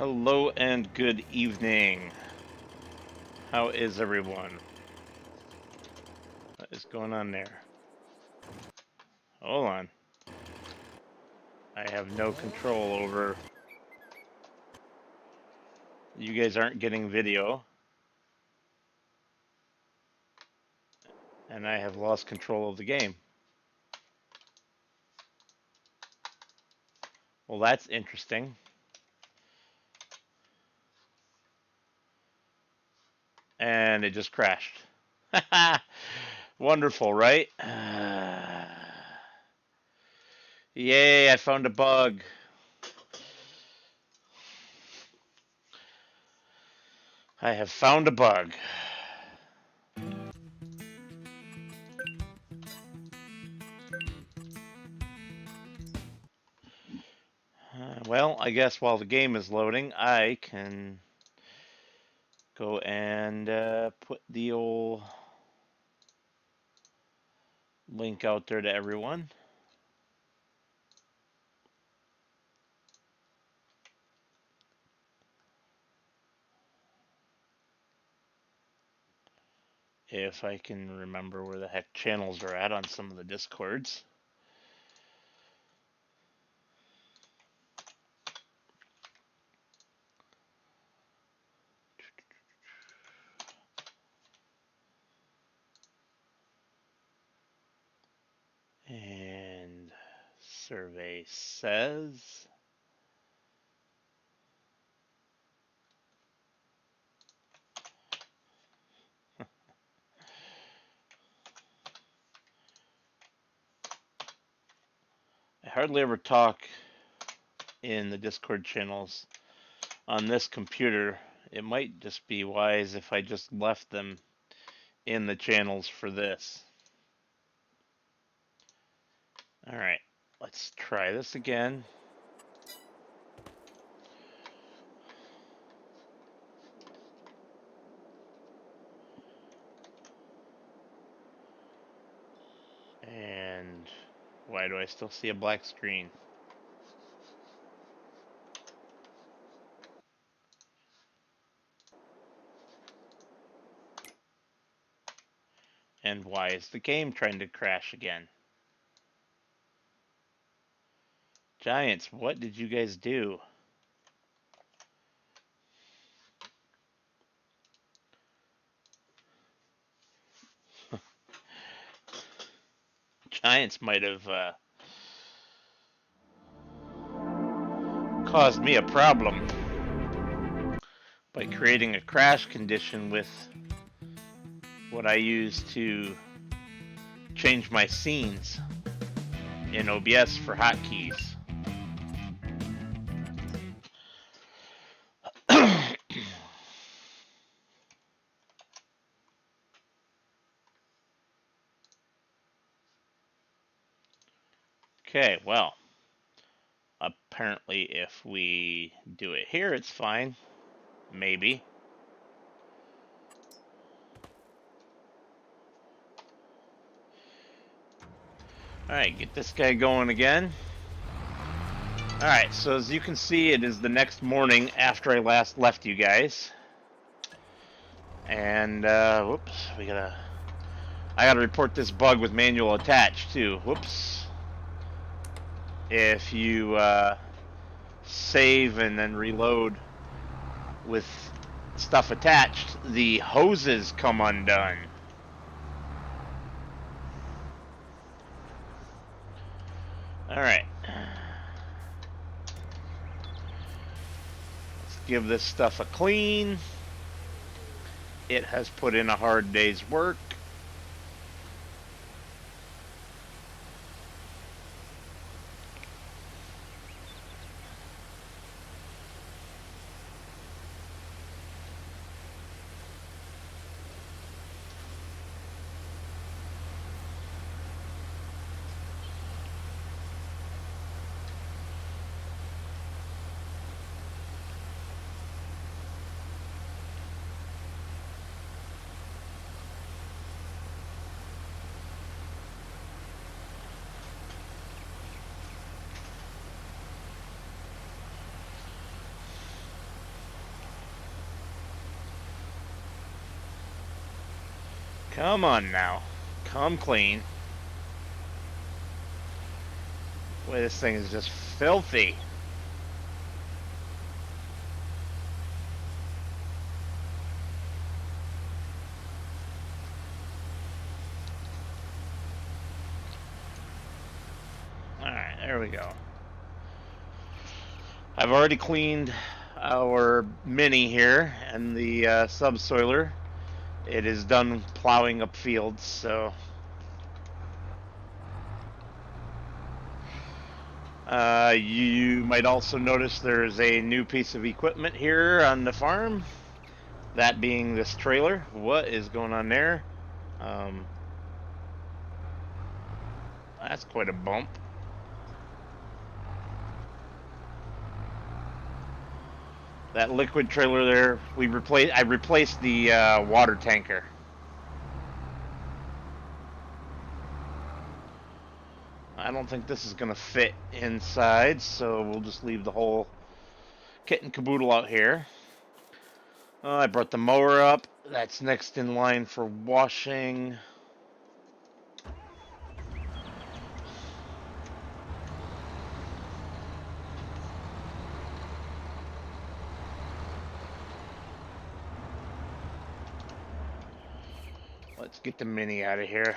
Hello and good evening. How is everyone? What is going on there? Hold on. I have no control over... You guys aren't getting video. And I have lost control of the game. Well, that's interesting. And it just crashed. Wonderful, right? Yay, I found a bug. I have found a bug. Well, I guess while the game is loading, I can go and put the old link out there to everyone. If I can remember where the heck channels are at on some of the Discords. And survey says I hardly ever talk in the Discord channels on this computer. It might just be wise if I just left them in the channels for this. Alright, let's try this again. And why do I still see a black screen? And why is the game trying to crash again? Giants, what did you guys do? Giants might have caused me a problem by creating a crash condition with what I use to change my scenes in OBS for hotkeys. Okay, well, apparently if we do it here, it's fine. Maybe. Alright, get this guy going again. Alright, so as you can see, it is the next morning after I last left you guys. And, whoops, I gotta report this bug with manual attach too. Whoops. If you, save and then reload with stuff attached, the hoses come undone. Alright. Let's give this stuff a clean. It has put in a hard day's work. Come on now. Come clean. Boy, this thing is just filthy. Alright, there we go. I've already cleaned our mini here and the subsoiler. It is done plowing up fields, so you might also notice there's a new piece of equipment here on the farm. That being this trailer. What is going on there? That's quite a bump. That liquid trailer there, I replaced the water tanker. I don't think this is gonna fit inside, so we'll just leave the whole kit and caboodle out here. I brought the mower up. That's next in line for washing. Let's get the mini out of here.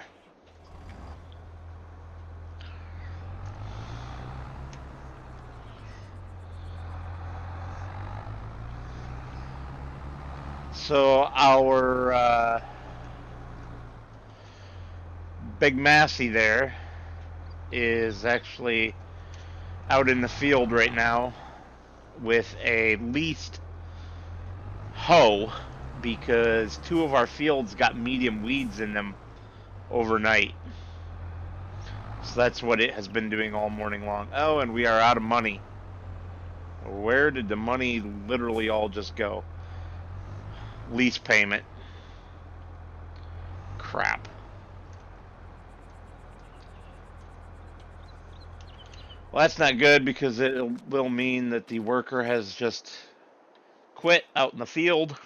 So our big Massey there is actually out in the field right now with a leased hoe because 2 of our fields got medium weeds in them overnight. So that's what it has been doing all morning long. Oh, and we are out of money. Where did the money literally all just go? Lease payment. Crap. Well, that's not good because it will mean that the worker has just quit out in the field.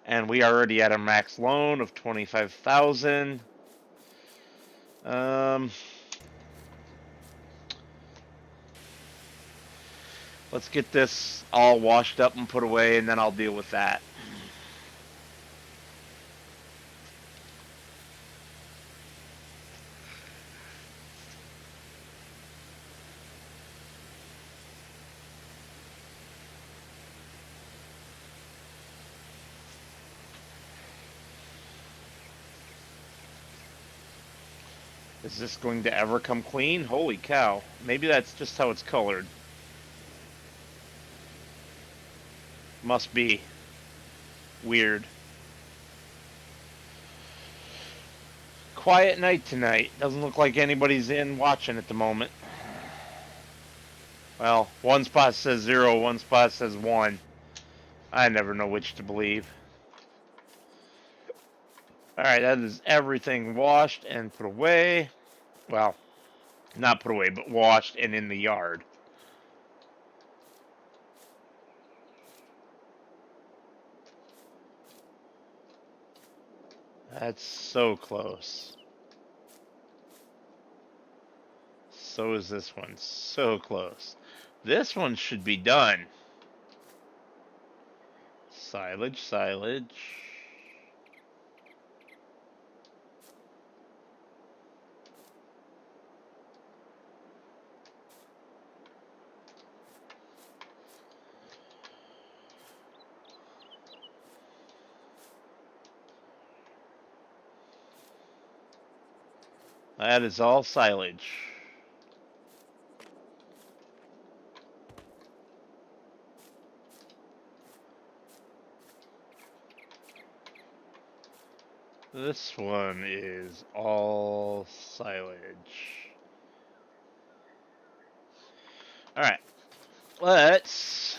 And we are already at a max loan of $25,000. Let's get this all washed up and put away, and then I'll deal with that. Is this going to ever come clean? Holy cow. Maybe that's just how it's colored. Must be. Weird. Quiet night tonight. Doesn't look like anybody's in watching at the moment. Well, one spot says 0, one spot says 1. I never know which to believe. Alright, that is everything washed and put away. Well, not put away, but washed and in the yard. That's so close. So is this one. So close. This one should be done. Silage, silage. That is all silage. This one is all silage. Alright. Let's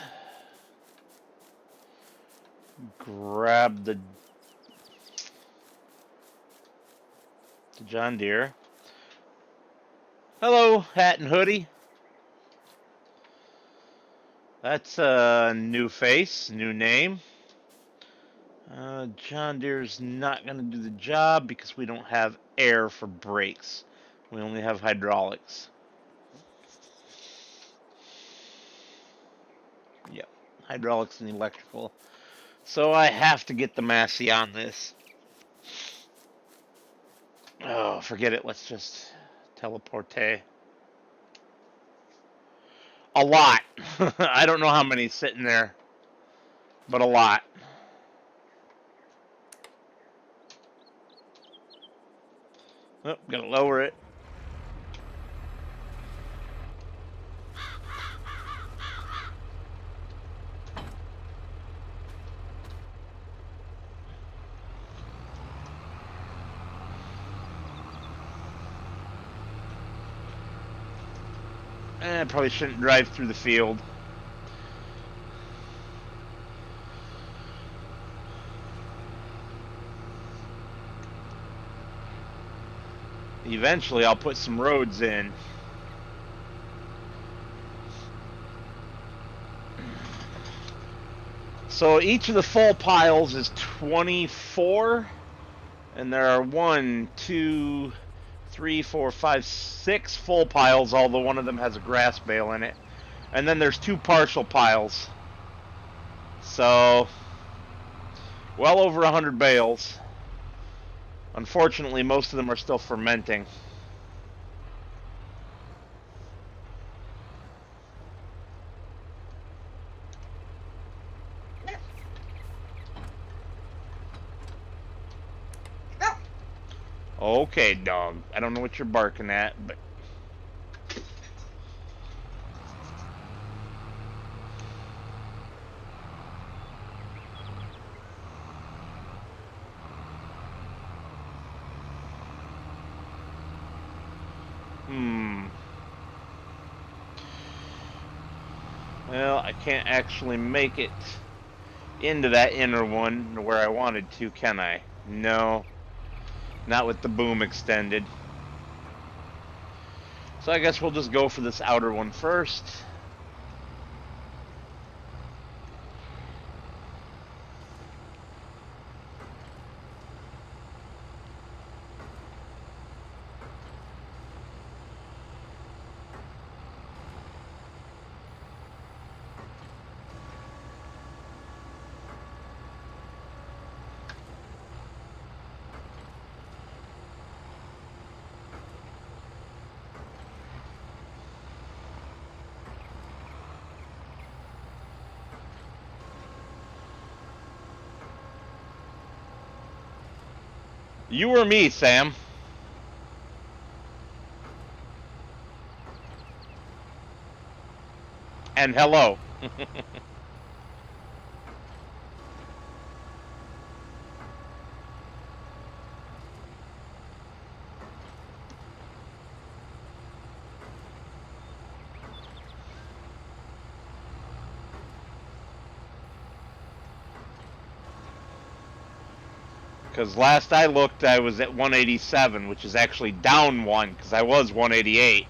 grab the John Deere. Hello, hat and hoodie. That's a new face, new name. John Deere's not going to do the job because we don't have air for brakes. We only have hydraulics. Yep, hydraulics and electrical. So I have to get the Massey on this. Oh, forget it. Let's just teleport. A lot. I don't know how many's sitting there, but a lot. Oh, gotta lower it. I probably shouldn't drive through the field. Eventually, I'll put some roads in. So each of the full piles is 24, and there are 1, 2, 3, 4, 5, 6 full piles, although one of them has a grass bale in it. And then there's 2 partial piles. So, well over 100 bales. Unfortunately, most of them are still fermenting. Okay, dog. I don't know what you're barking at, but... Well, I can't actually make it into that inner one where I wanted to, can I? No. Not with the boom extended. So I guess we'll just go for this outer one first. You or me, Sam? And hello. Because last I looked, I was at 187, which is actually down 1, because I was 188.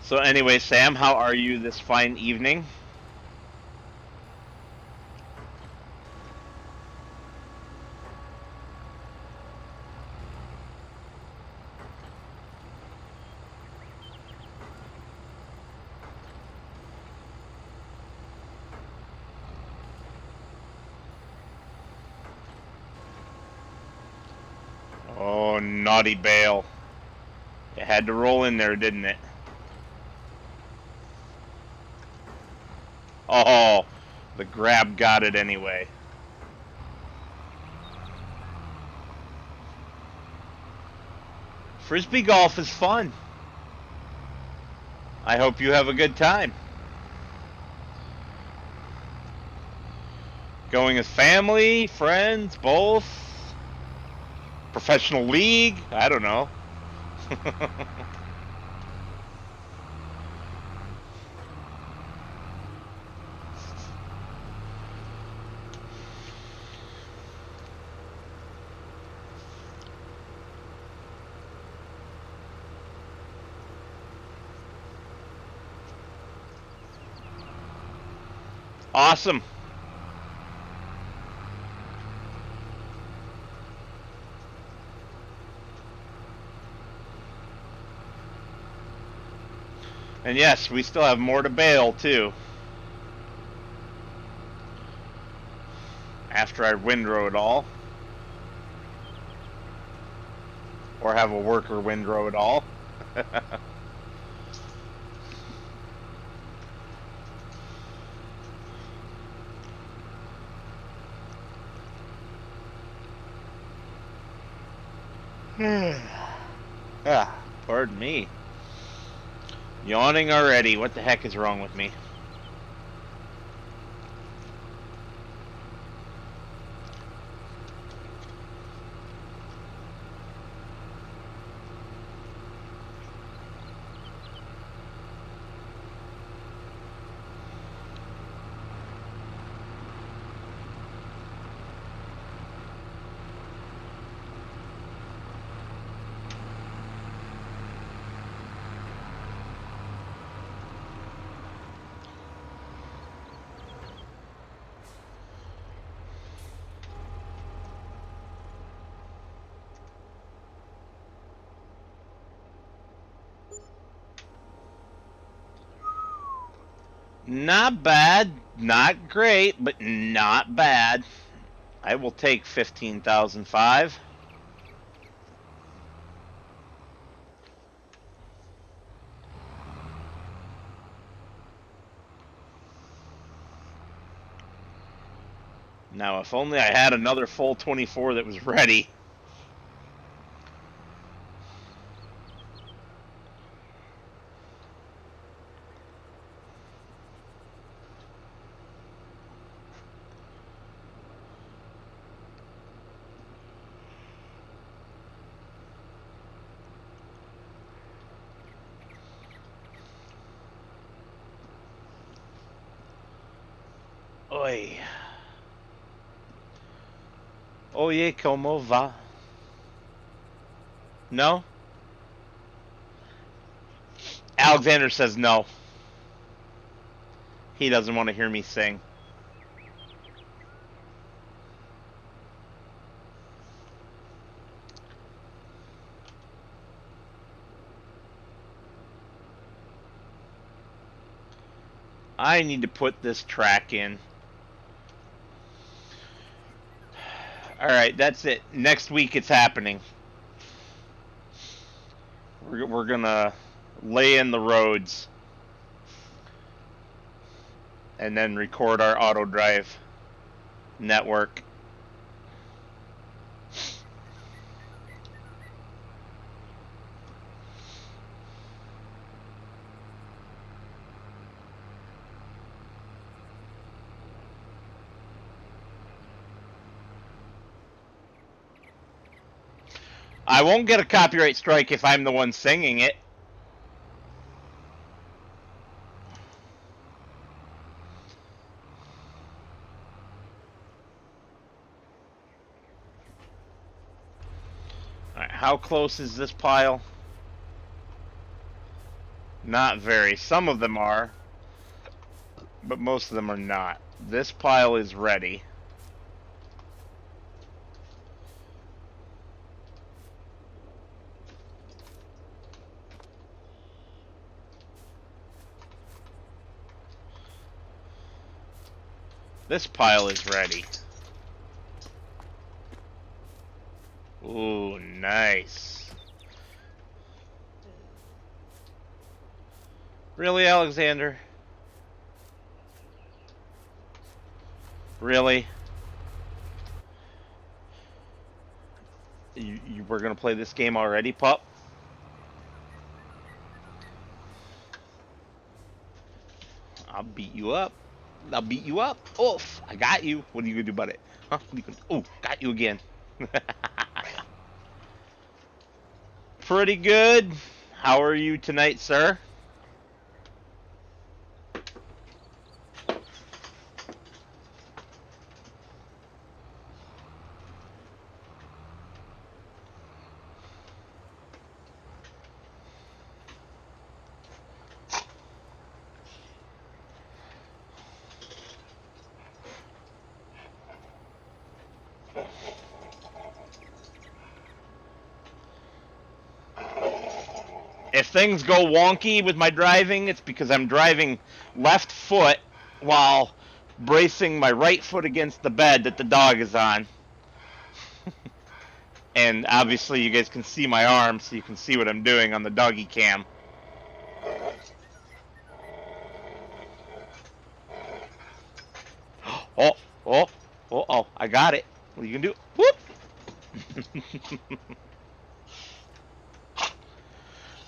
So anyway, Sam, how are you this fine evening? Oh, naughty bale. It had to roll in there, didn't it? Oh, the grab got it anyway. Frisbee golf is fun. I hope you have a good time. Going with family, friends, both? Professional league? I don't know. Awesome. And yes, we still have more to bale too. After I windrow it all. Or have a worker windrow it all. Pardon me. Yawning already. What the heck is wrong with me? Not bad. Not great, but not bad. I will take 15,005. Now, if only I had another full 24 that was ready. Oi. Oye, como va? No? Alexander says no. He doesn't want to hear me sing. I need to put this track in. Alright, that's it. Next week it's happening. We're gonna lay in the roads and then record our auto drive network. I won't get a copyright strike if I'm the one singing it. Alright, how close is this pile? Not very. Some of them are, but most of them are not. This pile is ready. This pile is ready. Ooh, nice. Really, Alexander? Really? You were gonna play this game already, pup? I'll beat you up. I'll beat you up. Oof! I got you. What are you gonna do about it? Huh? What are you gonna... Oh, got you again. Pretty good. How are you tonight, sir? if things go wonky with my driving, it's because I'm driving left foot while bracing my right foot against the bed that the dog is on. And obviously you guys can see my arm, so you can see what I'm doing on the doggy cam. Oh, oh, oh, I got it. What are you gonna do? Whoop!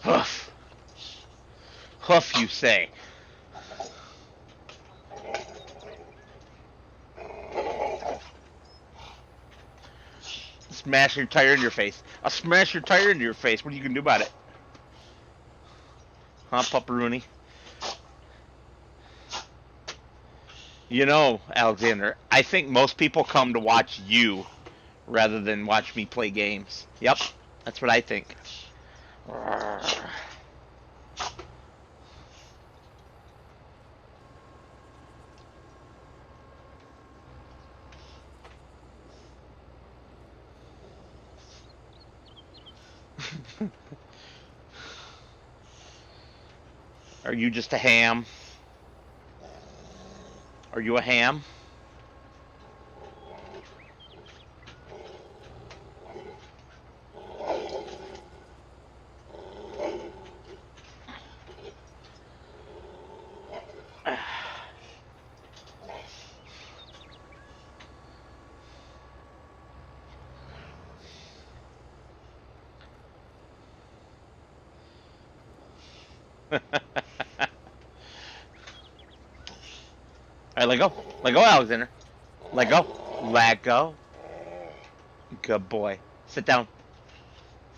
Hoof. Hoof, you say. Smash your tire in your face. I'll smash your tire into your face. What are you gonna do about it? Huh, Pupperoonie? You know, Alexander, I think most people come to watch you rather than watch me play games. Yep, that's what I think. Are you just a ham? Are you a ham? Alright, let go. Let go, Alexander. Let go. Let go. Good boy. Sit down.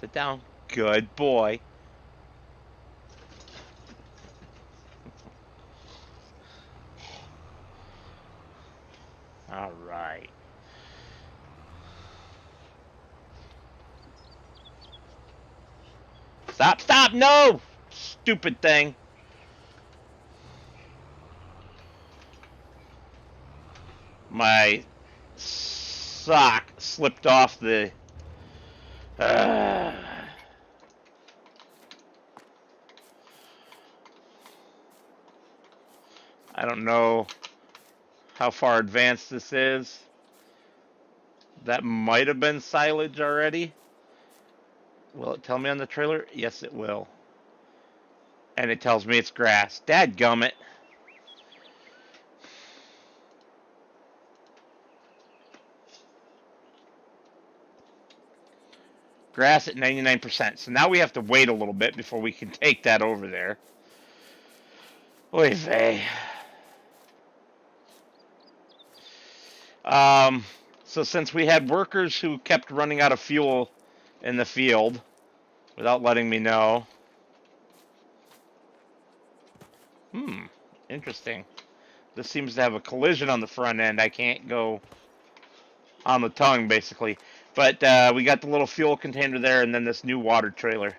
Sit down. Good boy. Alright. Stop, stop, no! Stupid thing. My sock slipped off the... I don't know how far advanced this is. That might have been silage already. Will it tell me on the trailer? Yes, it will. And it tells me it's grass. Dadgummit. Grass at 99%. So now we have to wait a little bit before we can take that over there. Oy vey. So since we had workers who kept running out of fuel in the field without letting me know. Interesting. This seems to have a collision on the front end. I can't go on the tongue, basically. But we got the little fuel container there, and then this new water trailer,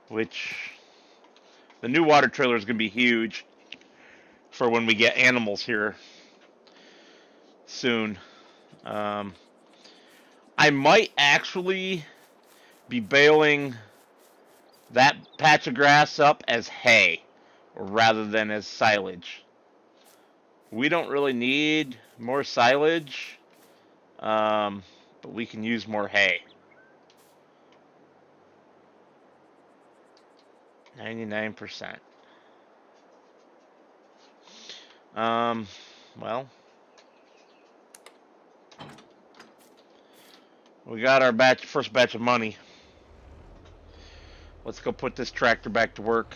which the new water trailer is going to be huge for when we get animals here soon. I might actually be baling that patch of grass up as hay rather than as silage. We don't really need more silage, but we can use more hay. 99%. Well, we got our first batch of money. Let's go put this tractor back to work.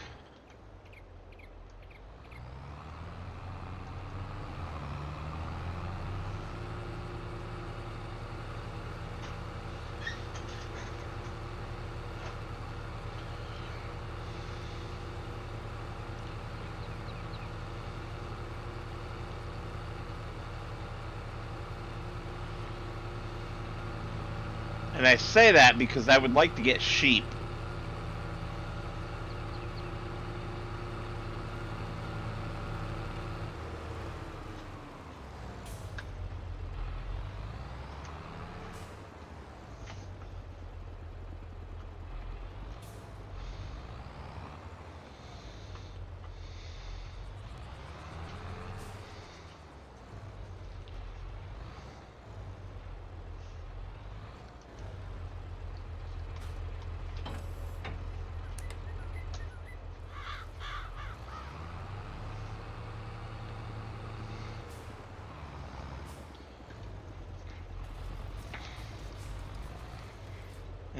And I say that because I would like to get sheep.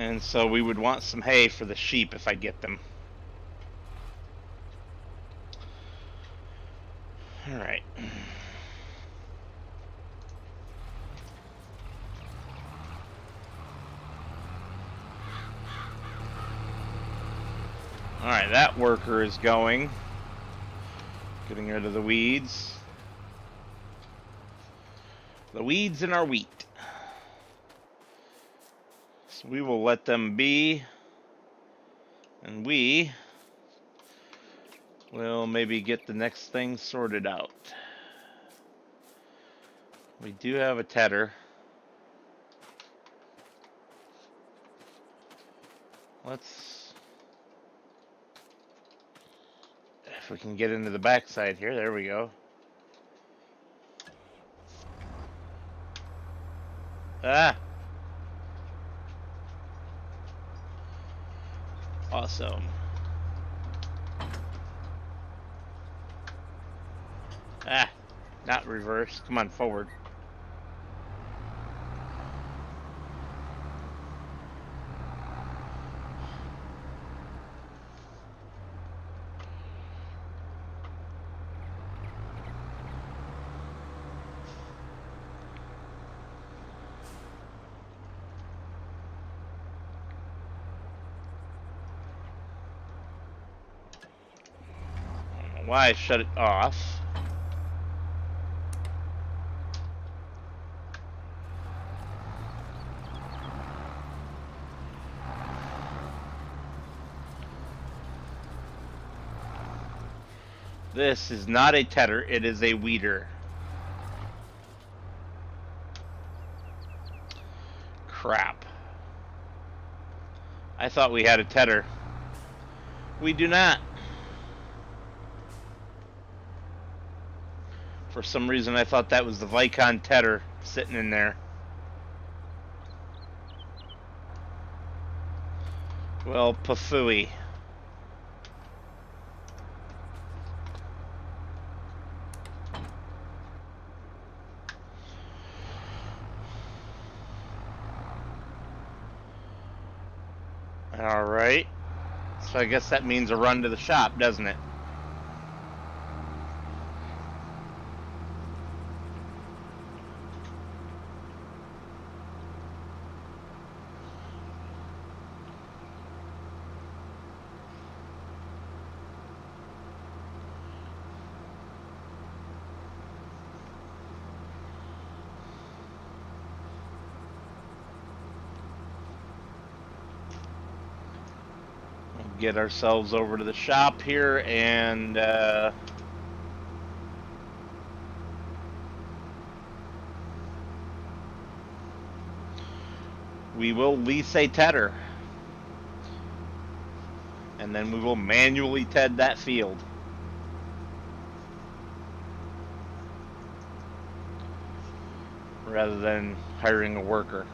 And so we would want some hay for the sheep if I get them. Alright. Alright, that worker is going. Getting rid of the weeds. The weeds in our wheat. So we will let them be. And we will maybe get the next thing sorted out. We do have a tedder. Let's... If we can get into the backside here, there we go. Ah! Awesome. Ah! Not reverse. Come on, forward. I don't know why I shut it off. This is not a tedder, it is a weeder. Crap. I thought we had a tedder. We do not. For some reason I thought that was the Vicon tedder sitting in there. Well, pafooey. Alright. So I guess that means a run to the shop, doesn't it? Get ourselves over to the shop here and we will lease a tedder and then we will manually ted that field rather than hiring a worker.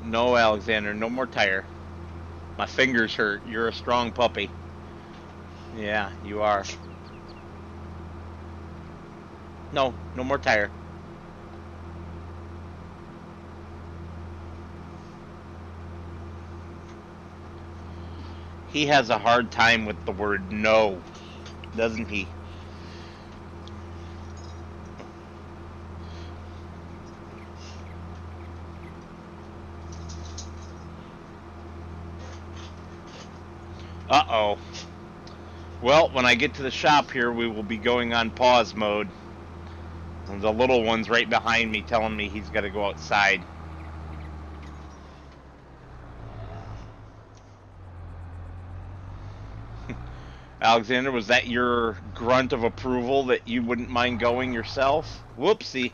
No, Alexander, no more tire. My fingers hurt. You're a strong puppy. Yeah, you are. No, no more tire. He has a hard time with the word no, doesn't he? Uh-oh. Well, when I get to the shop here, we will be going on pause mode. And the little one's right behind me telling me he's got to go outside. Alexander, was that your grunt of approval that you wouldn't mind going yourself? Whoopsie.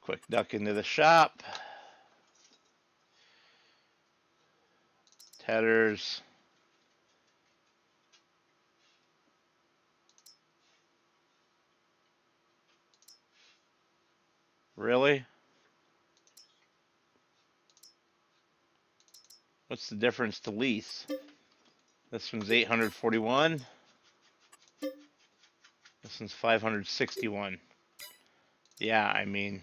Quick duck into the shop. Tedders. Really? What's the difference to lease? This one's 841. This one's 561. Yeah, I mean,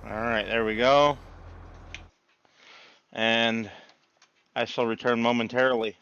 all right, there we go. And I shall return momentarily.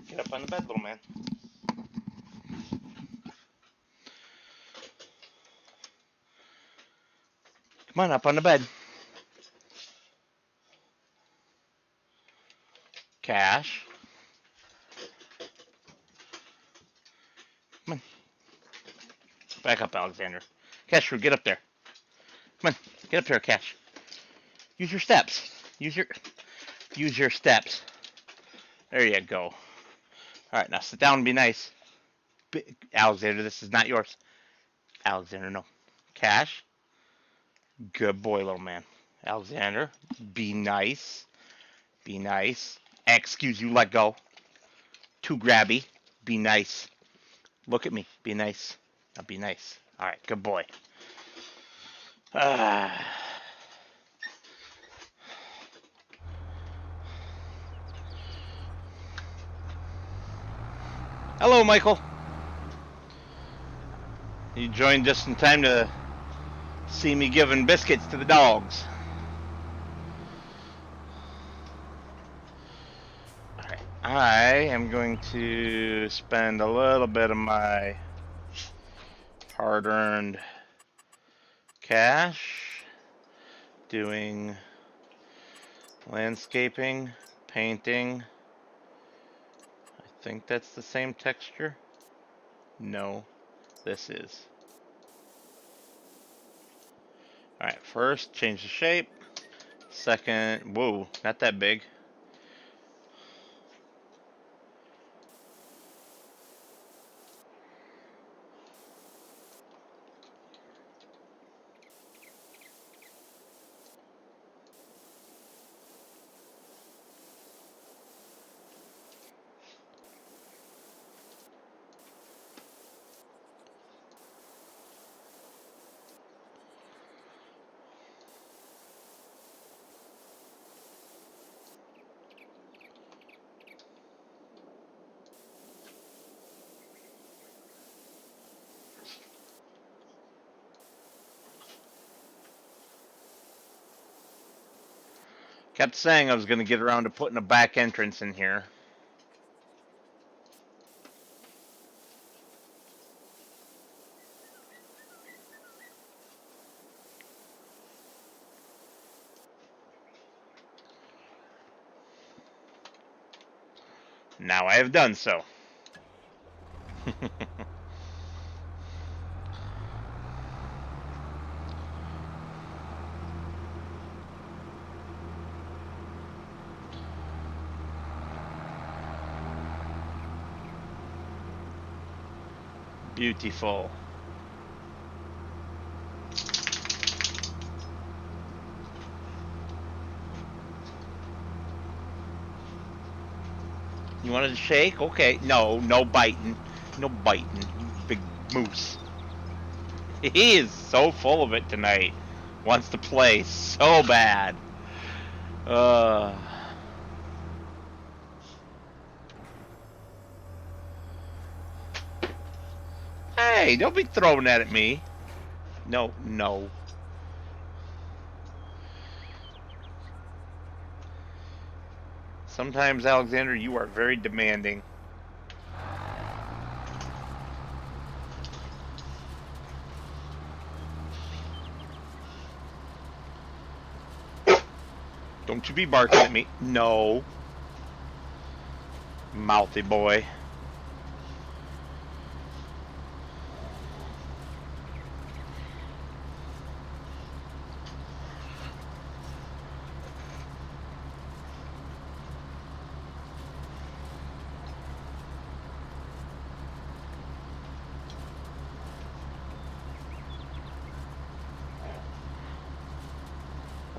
Get up on the bed, little man. Come on up on the bed. Cash. Come on. Back up, Alexander. Cash, get up there. Come on. Get up there, Cash. Use your steps. Use your steps. There you go. Alright, now sit down and be nice. Alexander, this is not yours. Alexander, no. Cash. Good boy, little man. Alexander, be nice. Be nice. Excuse you, let go. Too grabby. Be nice. Look at me. Be nice. Now be nice. Alright, good boy. Hello, Michael. You joined just in time to see me giving biscuits to the dogs. Alright, I am going to spend a little bit of my hard-earned cash doing landscaping, painting. I think that's the same texture. No, this is. Alright, first change the shape. Second, whoa, not that big. Kept saying I was going to get around to putting a back entrance in here. Now I have done so. Beautiful. You wanted to shake? Okay. No, no biting. No biting, you big moose. He is so full of it tonight. Wants to play so bad. Hey, don't be throwing that at me. No, no. Sometimes, Alexander, you are very demanding. Don't you be barking at me. No. Mouthy boy.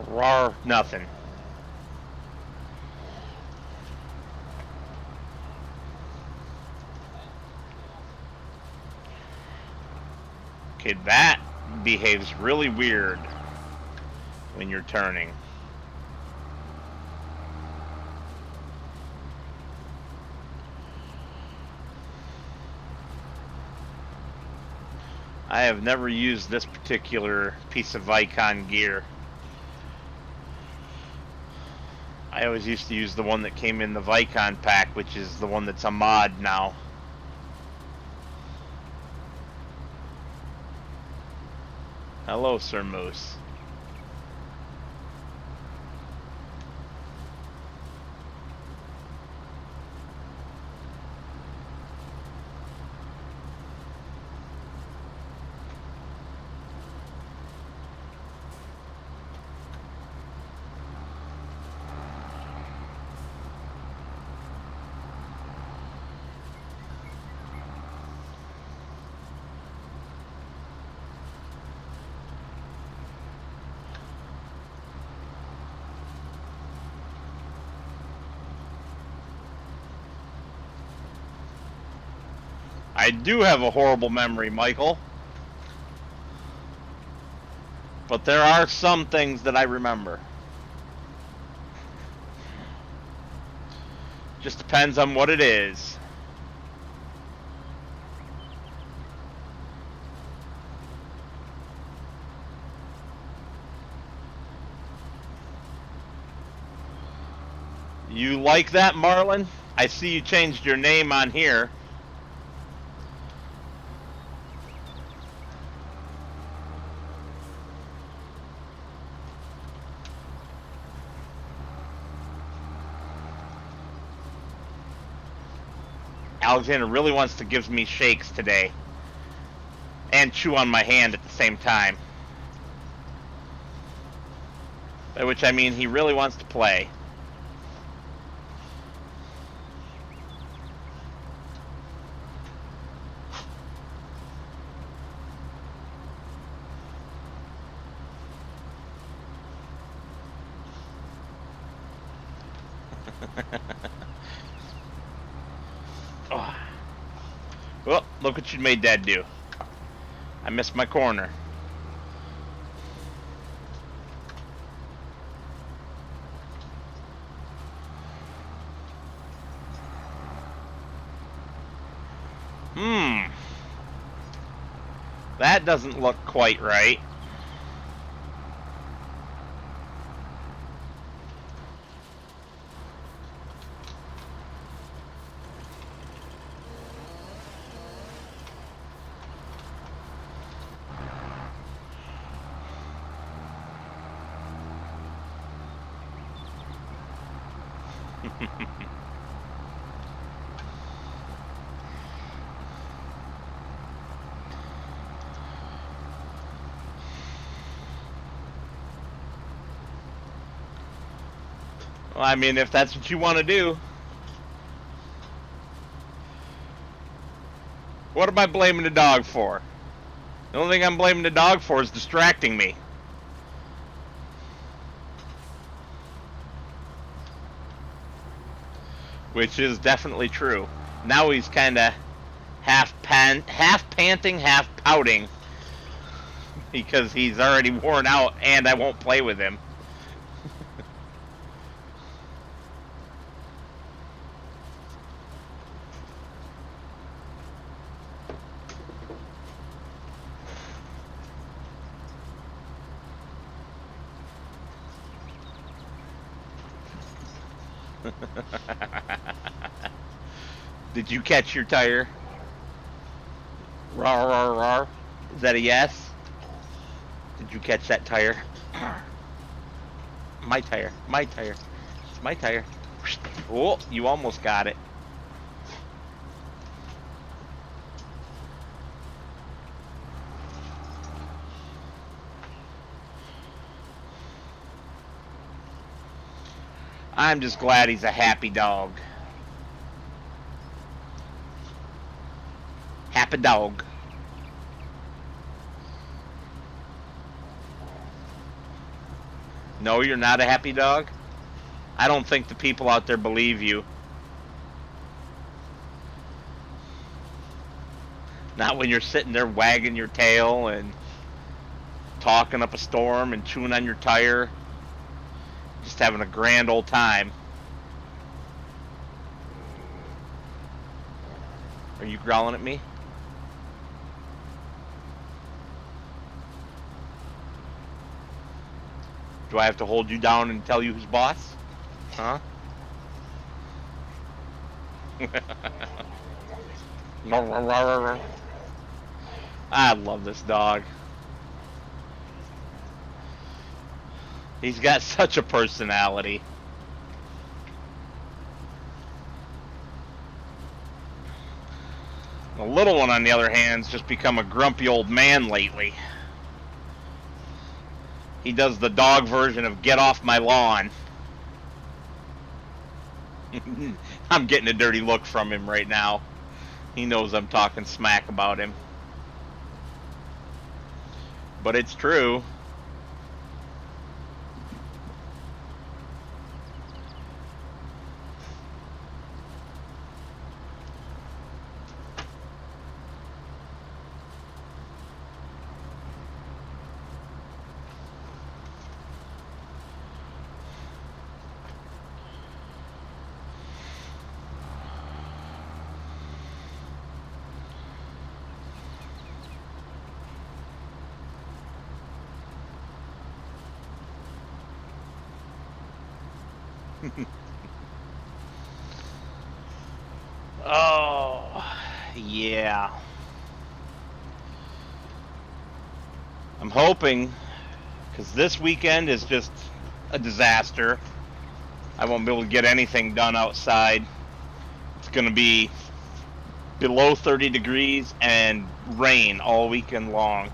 Rawr, nothing. Okay, that behaves really weird when you're turning. I have never used this particular piece of Vicon gear. I always used to use the one that came in the Vicon pack, which is the one that's a mod now. Hello, Sir Moose. I do have a horrible memory, Michael. But there are some things that I remember. Just depends on what it is. You like that, Marlon? I see you changed your name on here. Alexander really wants to give me shakes today. And chew on my hand at the same time. By which I mean he really wants to play. Oh. Well, look what you made Dad do. I missed my corner. That doesn't look quite right. Well, I mean, if that's what you want to do. What am I blaming the dog for? The only thing I'm blaming the dog for is distracting me. Which is definitely true. Now he's kind of half panting, half pouting. Because he's already worn out and I won't play with him. Did you catch your tire? Rawr, rawr, rawr. Is that a yes? Did you catch that tire? My tire. My tire. It's my tire. Oh, you almost got it. I'm just glad he's a happy dog. Happy dog. No, you're not a happy dog? I don't think the people out there believe you. Not when you're sitting there wagging your tail and talking up a storm and chewing on your tire. Just having a grand old time. Are you growling at me? Do I have to hold you down and tell you who's boss? Huh? I love this dog. He's got such a personality. The little one, on the other hand, has just become a grumpy old man lately. He does the dog version of "get off my lawn." I'm getting a dirty look from him right now. He knows I'm talking smack about him. But it's true. Oh, yeah. I'm hoping, because this weekend is just a disaster. I won't be able to get anything done outside. It's going to be below 30 degrees and rain all weekend long.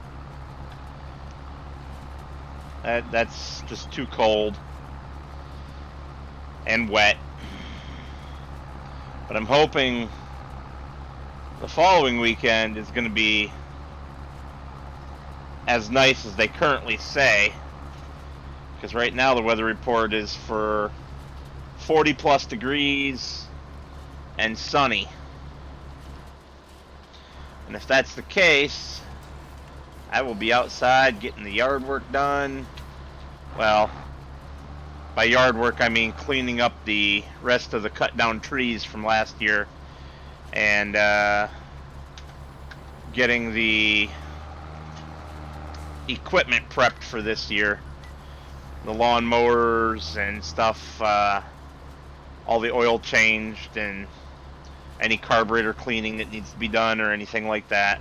That's just too cold and wet. But I'm hoping the following weekend is going to be as nice as they currently say, because right now the weather report is for 40 plus degrees and sunny. And if that's the case, I will be outside getting the yard work done. Well, by yard work I mean cleaning up the rest of the cut down trees from last year and getting the equipment prepped for this year. The lawn mowers and stuff, all the oil changed and any carburetor cleaning that needs to be done or anything like that.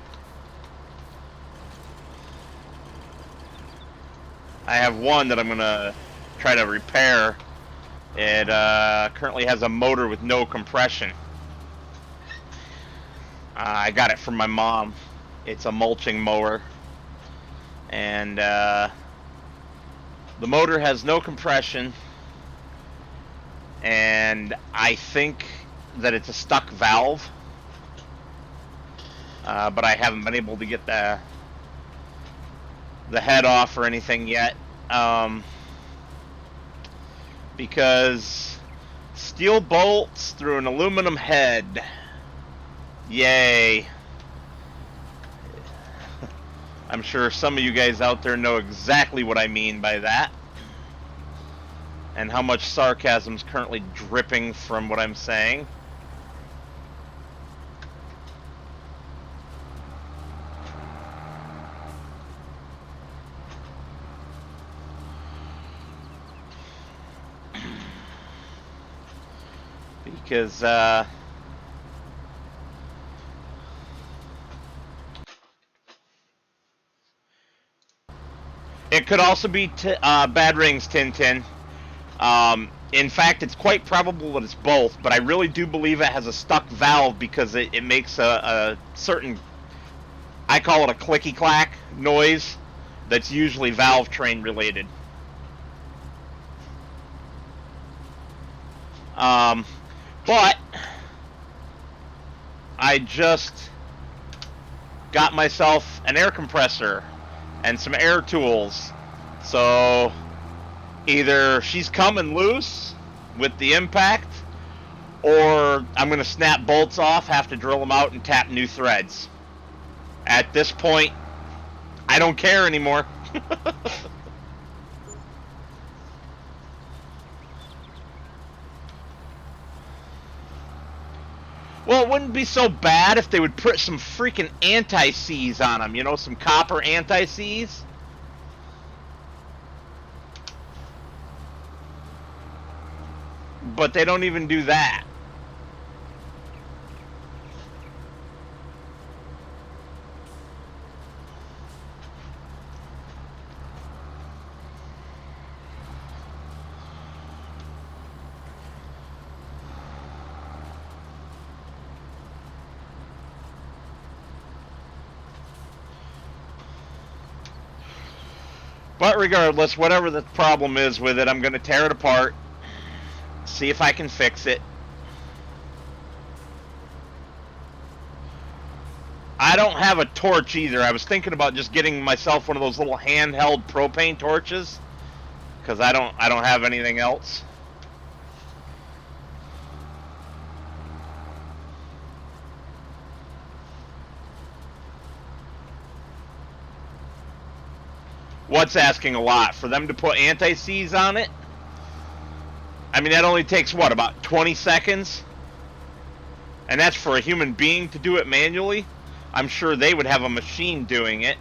I have one that I'm going to try to repair. It currently has a motor with no compression. I got it from my mom. It's a mulching mower. And the motor has no compression. And I think that it's a stuck valve. But I haven't been able to get the head off or anything yet. Because steel bolts through an aluminum head. Yay. I'm sure some of you guys out there know exactly what I mean by that. And how much sarcasm is currently dripping from what I'm saying. Because it could also be bad rings, Tintin. In fact, it's quite probable that it's both, but I really do believe it has a stuck valve because it makes a certain, I call it a clicky-clack noise that's usually valve train related. But I just got myself an air compressor and some air tools. So either she's coming loose with the impact, or I'm going to snap bolts off, have to drill them out, and tap new threads. At this point, I don't care anymore. Well, it wouldn't be so bad if they would put some freaking anti-seize on them, you know, some copper anti-seize. But they don't even do that. But regardless, whatever the problem is with it, I'm going to tear it apart, see if I can fix it. I don't have a torch either. I was thinking about just getting myself one of those little handheld propane torches, because I don't have anything else. What's asking a lot? For them to put anti-seize on it? I mean, that only takes, what, about 20 seconds? And that's for a human being to do it manually? I'm sure they would have a machine doing it.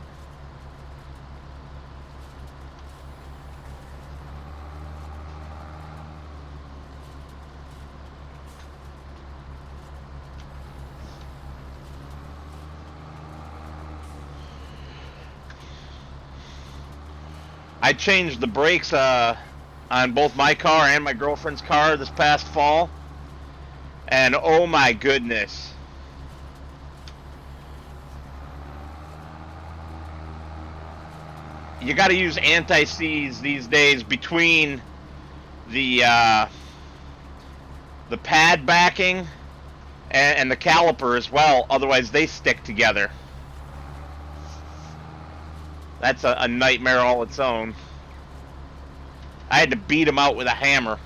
I changed the brakes on both my car and my girlfriend's car this past fall, and oh my goodness. You got to use anti-seize these days between the pad backing and the caliper as well, otherwise they stick together. That's a nightmare all its own. I had to beat him out with a hammer.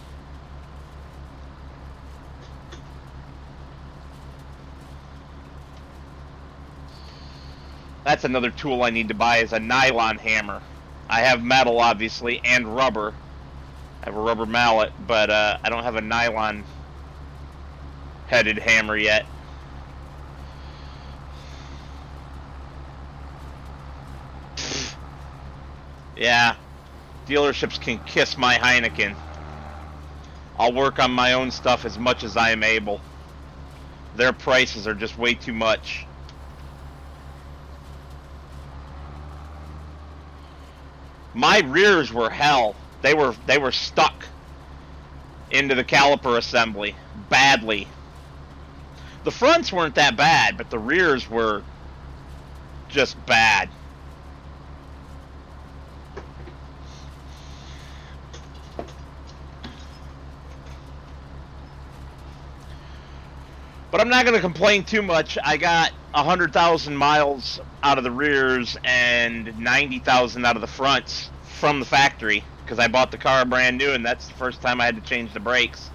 That's another tool I need to buy, is a nylon hammer. I have metal, obviously, and rubber. I have a rubber mallet, but I don't have a nylon headed hammer yet. Yeah, dealerships can kiss my Heineken. I'll work on my own stuff as much as I am able. Their prices are just way too much. My rears were hell. They were stuck into the caliper assembly badly. The fronts weren't that bad, but the rears were just bad. But I'm not going to complain too much. I got 100,000 miles out of the rears and 90,000 out of the fronts from the factory, because I bought the car brand new, and that's the first time I had to change the brakes.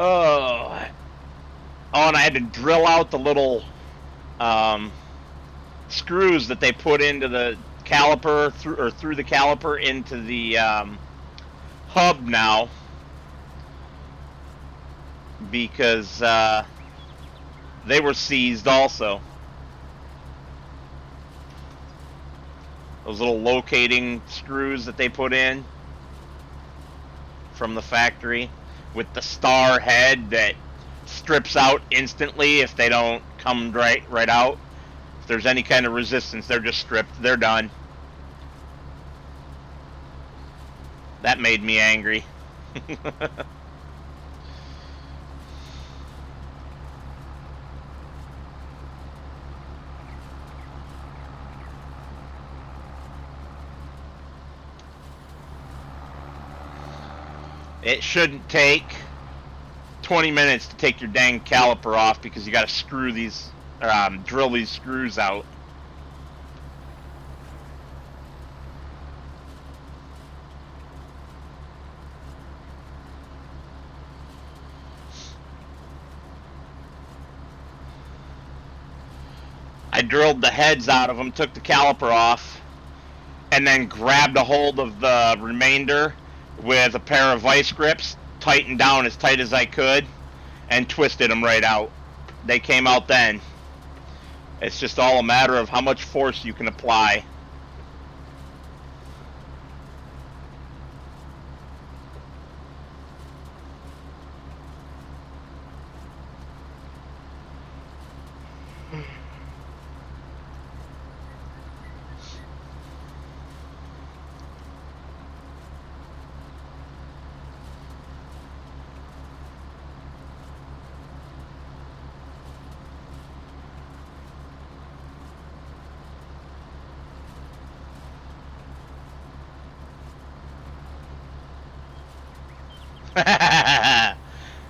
Oh, and I had to drill out the little screws that they put into the caliper through the caliper into the hub now, because they were seized also. Those little locating screws that they put in from the factory, with the star head that strips out instantly if they don't come right out. If there's any kind of resistance, they're just stripped. They're done. That made me angry. It shouldn't take 20 minutes to take your dang caliper off, because you got to screw these, drill these screws out. I drilled the heads out of them, took the caliper off, and then grabbed a hold of the remainder with a pair of vice grips, tightened down as tight as I could, and twisted them right out. They came out then. It's just all a matter of how much force you can apply.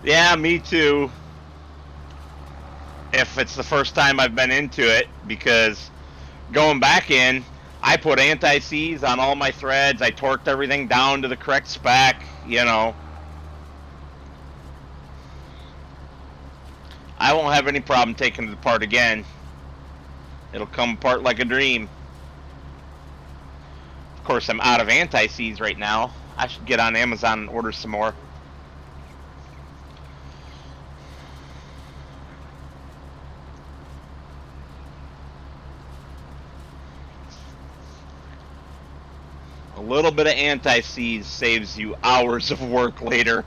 Yeah, me too. If it's the first time I've been into it, because going back in, I put anti-seize on all my threads. I torqued everything down to the correct spec, you know. I won't have any problem taking it apart again. It'll come apart like a dream. Of course, I'm out of anti-seize right now. I should get on Amazon and order some more. A little bit of anti-seize saves you hours of work later.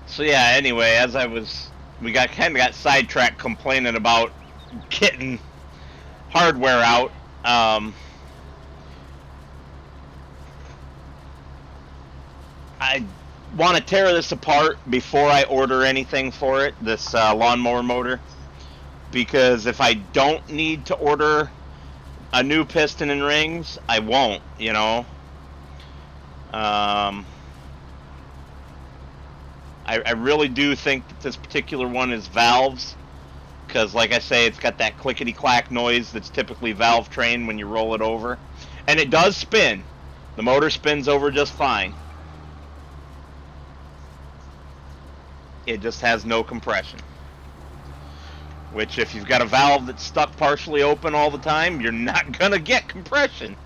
So yeah, anyway, we kind of got sidetracked complaining about getting hardware out. I want to tear this apart before I order anything for it, this lawnmower motor, because if I don't need to order a new piston and rings, I won't, you know. I really do think that this particular one is valves, because like I say, it's got that clickety-clack noise that's typically valve train when you roll it over. And it does spin. The motor spins over just fine. It just has no compression. Which, if you've got a valve that's stuck partially open all the time, you're not gonna get compression.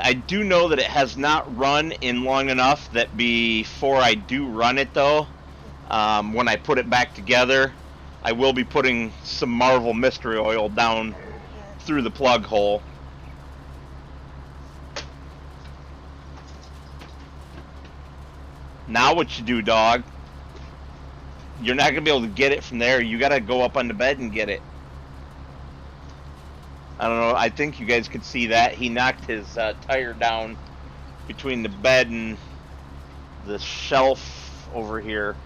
I do know that it has not run in long enough that before I do run it, though, when I put it back together, I will be putting some Marvel Mystery Oil down through the plug hole. Now what you do, dog? You're not going to be able to get it from there. You got to go up on the bed and get it. I don't know, I think you guys could see that. He knocked his tire down between the bed and the shelf over here.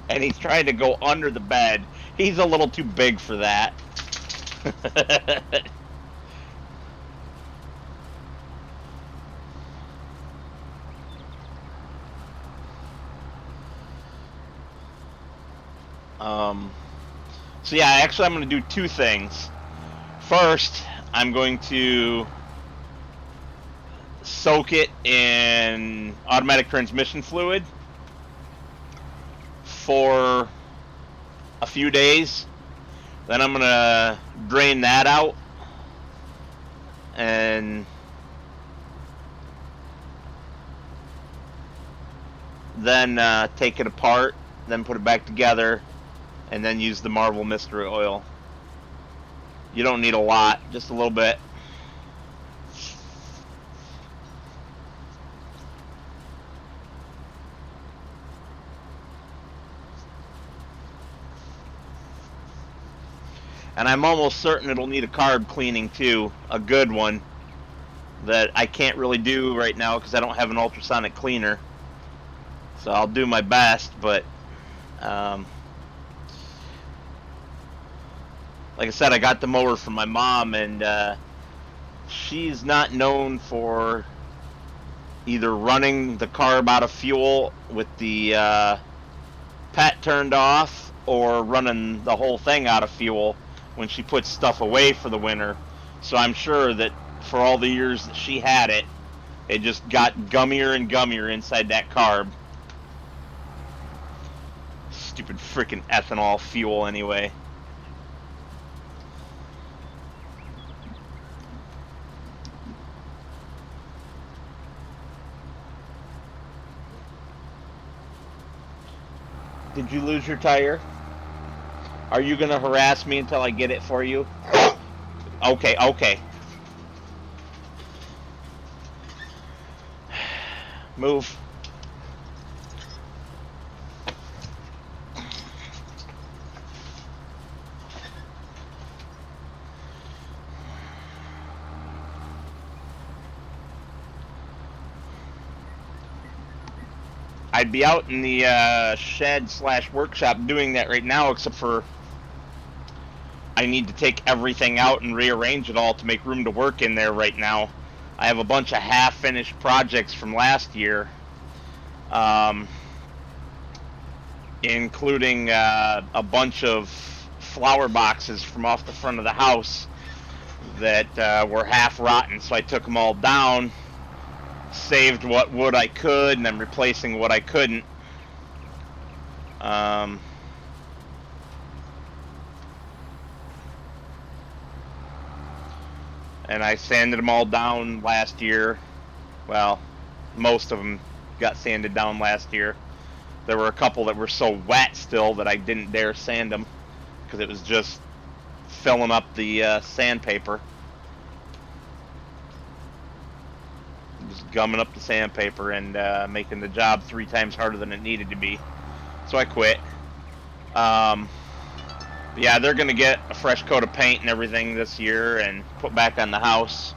And he's trying to go under the bed. He's a little too big for that. So yeah, actually I'm going to do two things. First, I'm going to soak it in automatic transmission fluid for a few days. Then I'm going to drain that out and then take it apart, then put it back together, and then use the Marvel Mystery Oil. You don't need a lot, just a little bit. And I'm almost certain it'll need a carb cleaning too, a good one, that I can't really do right now because I don't have an ultrasonic cleaner. So I'll do my best, but like I said, I got the mower from my mom, and she's not known for either running the carb out of fuel with the PET turned off or running the whole thing out of fuel when she puts stuff away for the winter. So I'm sure that for all the years that she had it, it just got gummier and gummier inside that carb. Stupid freaking ethanol fuel anyway. Did you lose your tire? Are you gonna harass me until I get it for you? Okay, okay. Move. I'd be out in the shed/workshop doing that right now, except for I need to take everything out and rearrange it all to make room to work in there right now. I have a bunch of half-finished projects from last year, including a bunch of flower boxes from off the front of the house that were half rotten, so I took them all down, saved what wood I could, and I'm replacing what I couldn't. And I sanded them all down last year. Well, most of them got sanded down last year. There were a couple that were so wet still that I didn't dare sand them because it was just filling up the sandpaper. Just gumming up the sandpaper and making the job 3 times harder than it needed to be. So I quit. Yeah, they're going to get a fresh coat of paint and everything this year and put back on the house.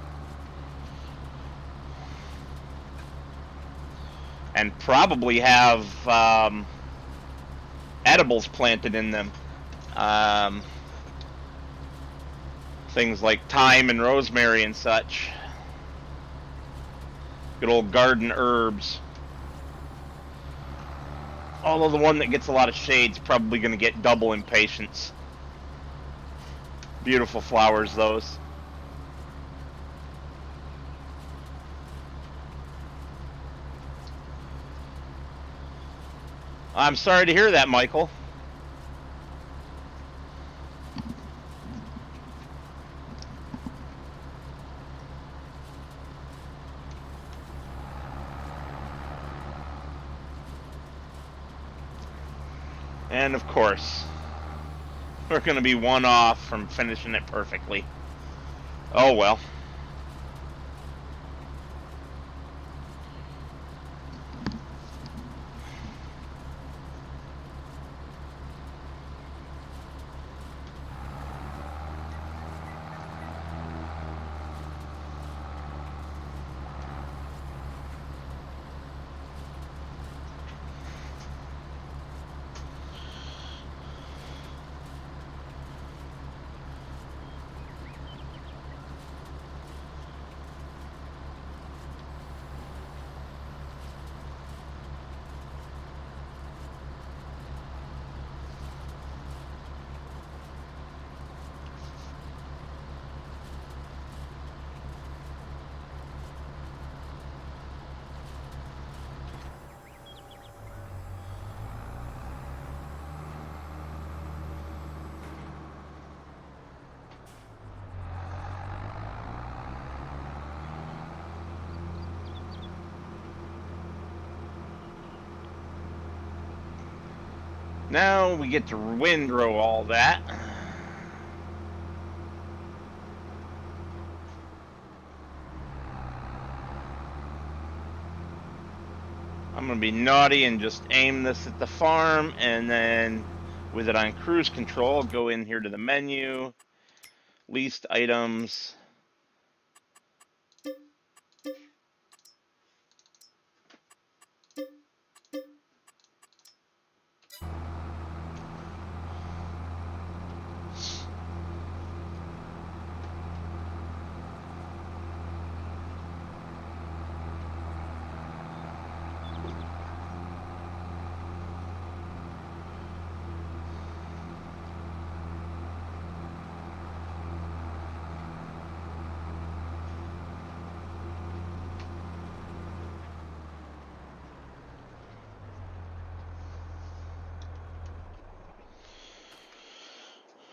And probably have edibles planted in them. Things like thyme and rosemary and such. Good old garden herbs. Although the one that gets a lot of shade's probably going to get double impatience. Beautiful flowers, those. I'm sorry to hear that, Michael. And of course, we're going to be one off from finishing it perfectly. Oh well. Now we get to windrow all that. I'm going to be naughty and just aim this at the farm, and then with it on cruise control, go in here to the menu, leased items.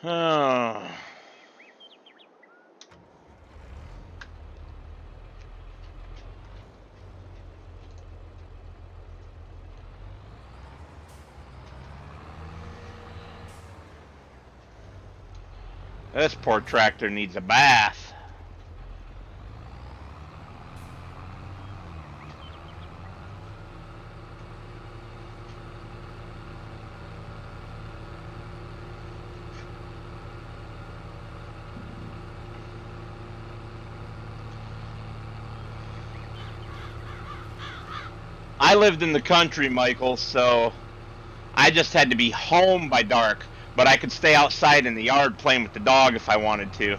Oh. This poor tractor needs a bath. I lived in the country, Michael, so I just had to be home by dark, but I could stay outside in the yard playing with the dog if I wanted to.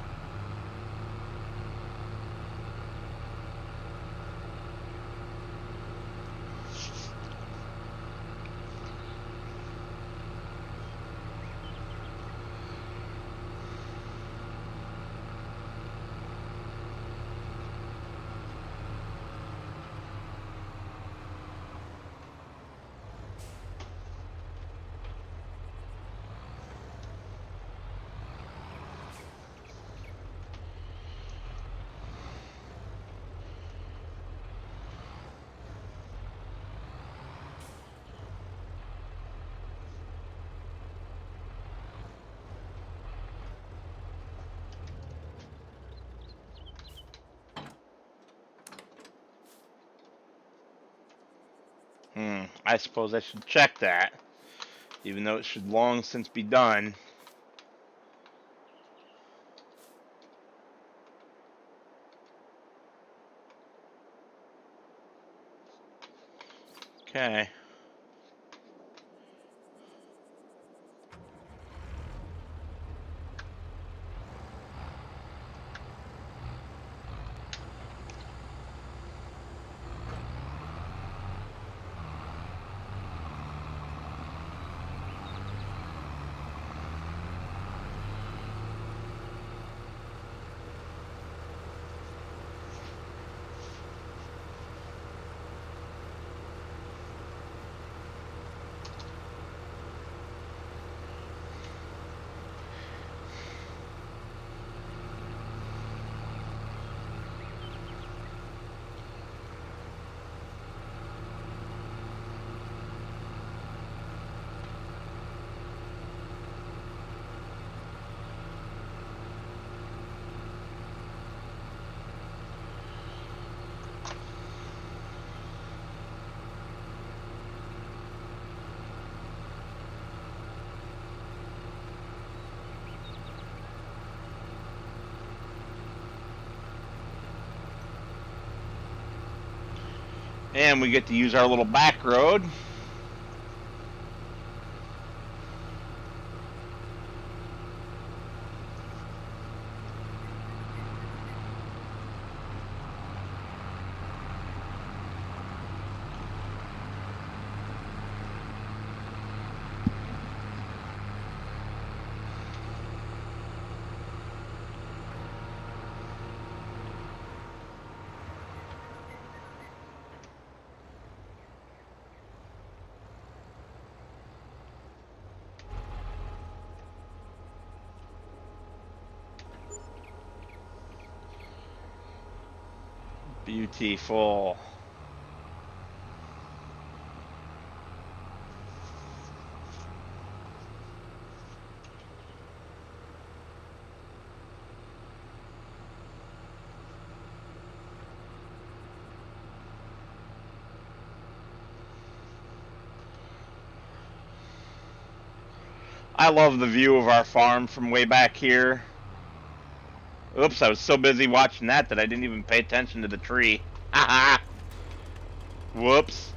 I suppose I should check that, even though it should long since be done. Okay. And we get to use our little back road. Beautiful. I love the view of our farm from way back here. Oops, I was so busy watching that I didn't even pay attention to the tree. Haha. Whoops.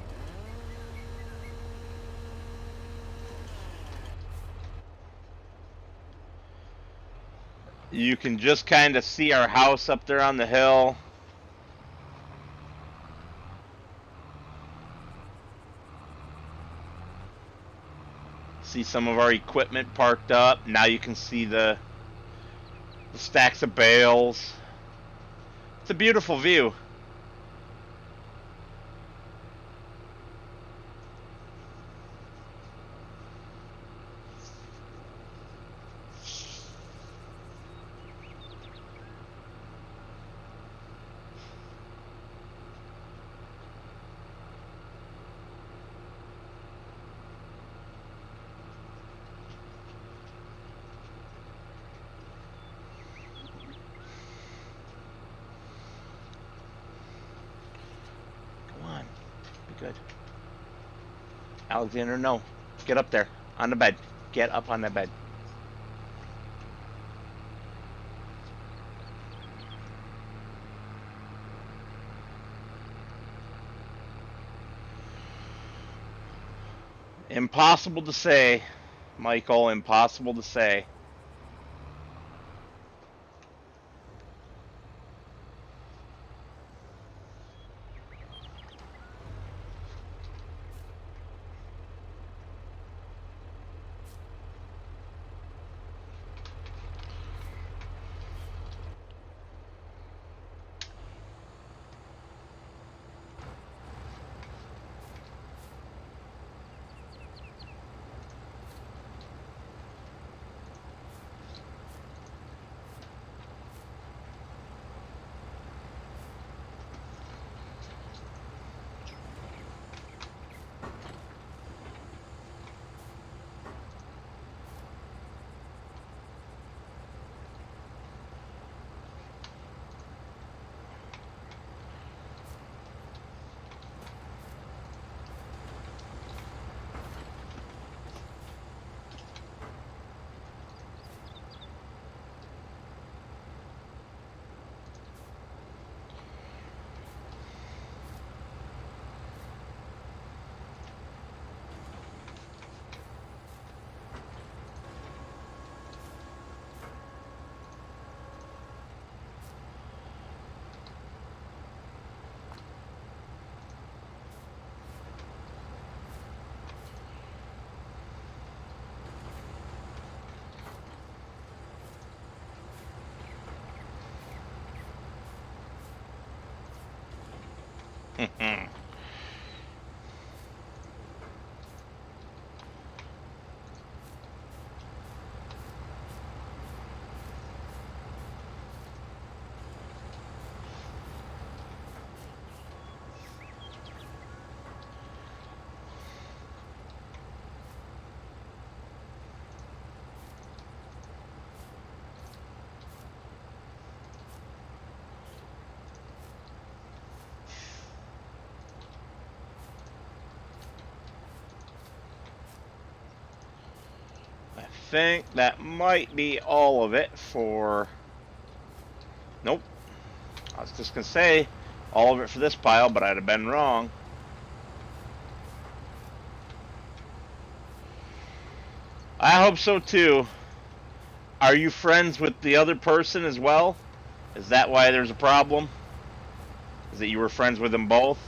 You can just kind of see our house up there on the hill. See some of our equipment parked up. Now you can see the stacks of bales. It's a beautiful view. good. Alexander, no. Get up there. On the bed. Get up on the bed. Impossible to say, Michael. Impossible to say. I think that might be all of it for... Nope. I was just going to say all of it for this pile, but I'd have been wrong. I hope so too. Are you friends with the other person as well? Is that why there's a problem? Is that you were friends with them both?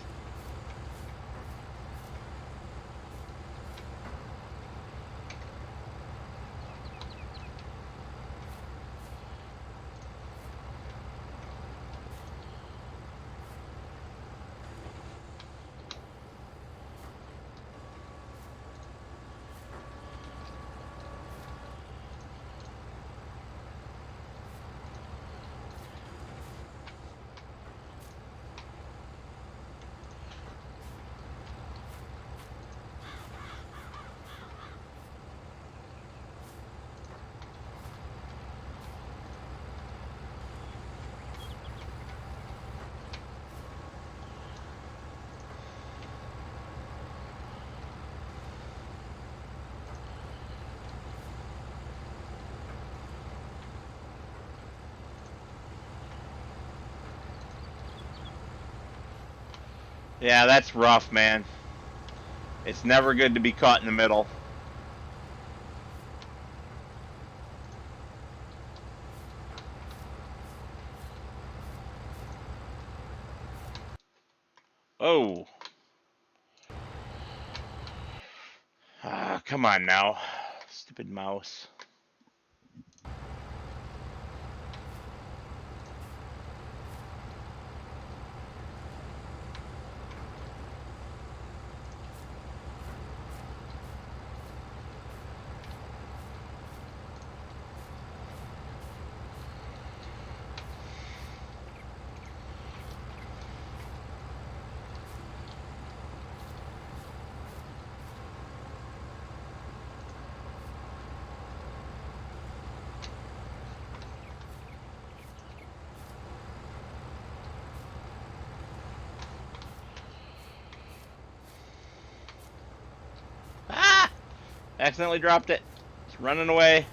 Yeah, that's rough, man. It's never good to be caught in the middle. Oh. Ah, come on now. Stupid mouse. Accidentally dropped it. It's running away.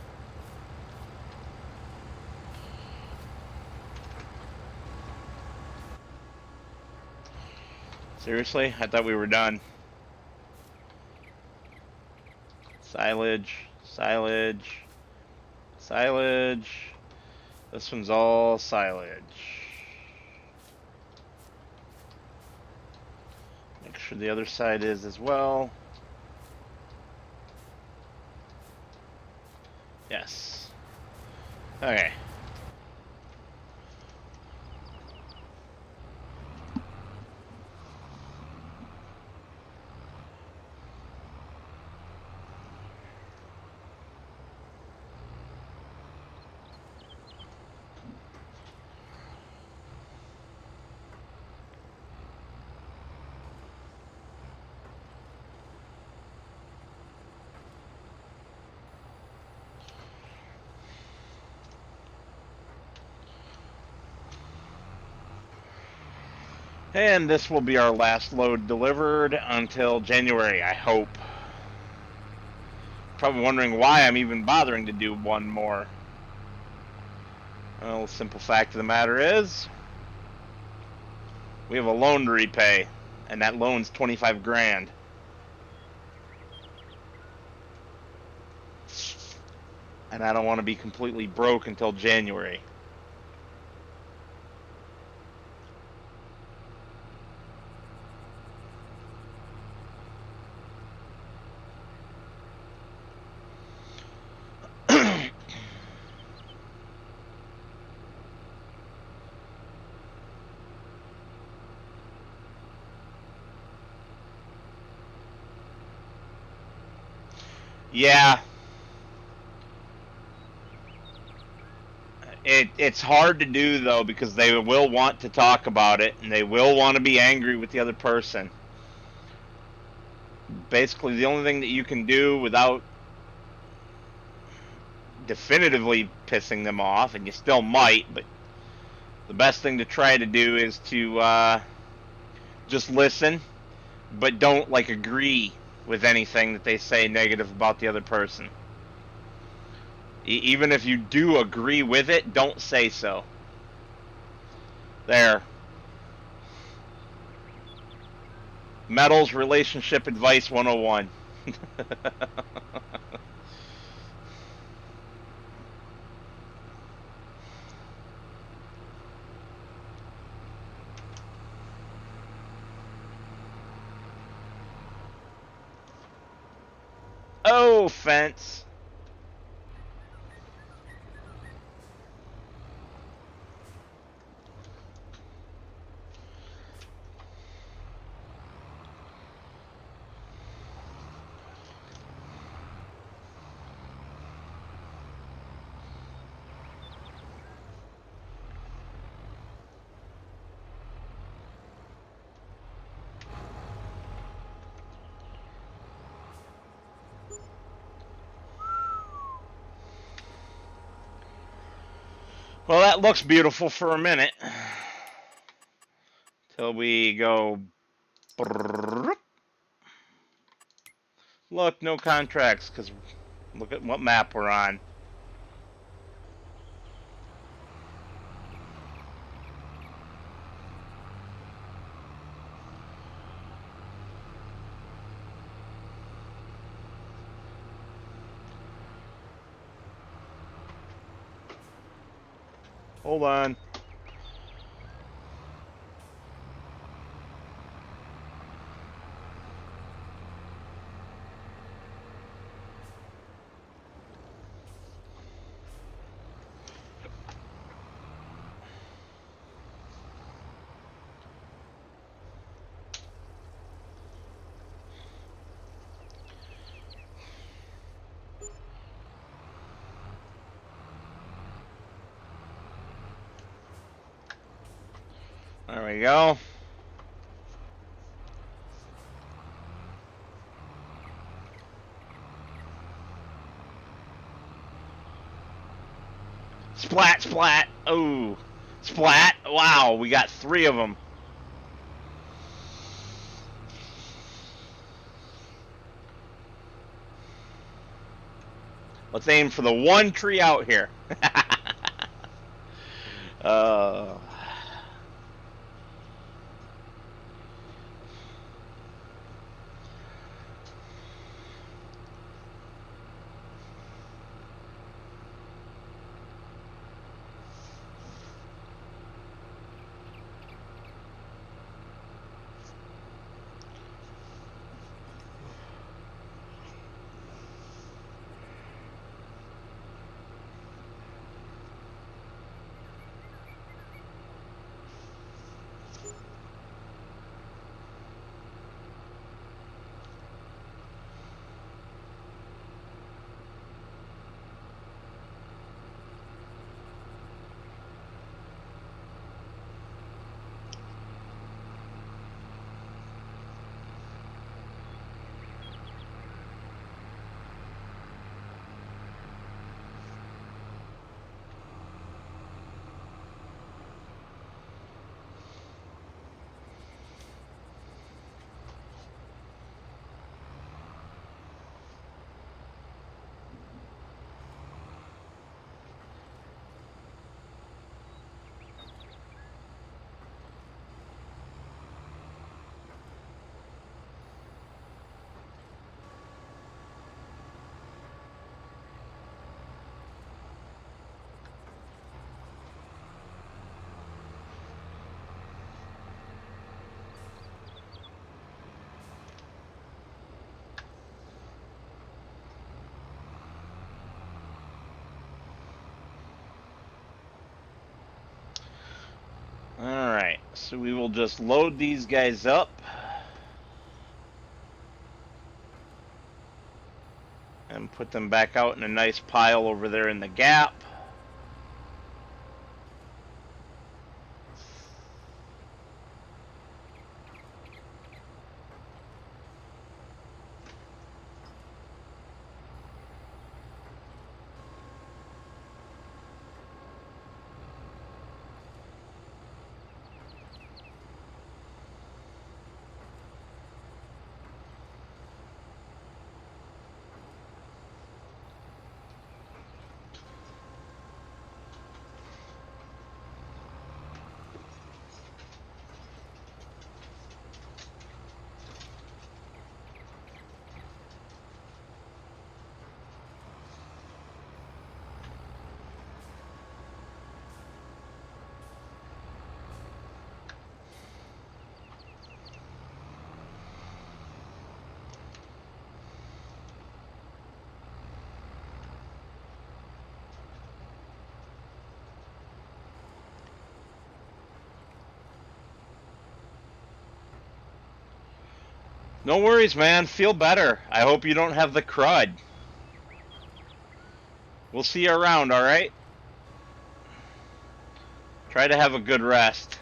Seriously? I thought we were done. Silage, silage, silage. This one's all silage. Make sure the other side is as well. Yes. Okay. And this will be our last load delivered until January, I hope. Probably wondering why I'm even bothering to do one more. Well, the simple fact of the matter is, we have a loan to repay, and that loan's 25 grand. And I don't want to be completely broke until January. Yeah. It's hard to do, though, because they will want to talk about it, and they will want to be angry with the other person. Basically, the only thing that you can do without definitively pissing them off, and you still might, but the best thing to try to do is to just listen, but don't, like, agree with anything that they say negative about the other person. Even if you do agree with it, don't say so. There. Metals Relationship Advice 101. Oh, fence. Well, that looks beautiful for a minute. Till we go... Look, no contracts, because look at what map we're on. Hold on. There we go. Splat, splat. Oh, splat. Wow, we got 3 of them. Let's aim for the one tree out here. uh, Alright, so we will just load these guys up and put them back out in a nice pile over there in the gap. No worries, man. Feel better. I hope you don't have the crud. We'll see you around, alright? Try to have a good rest.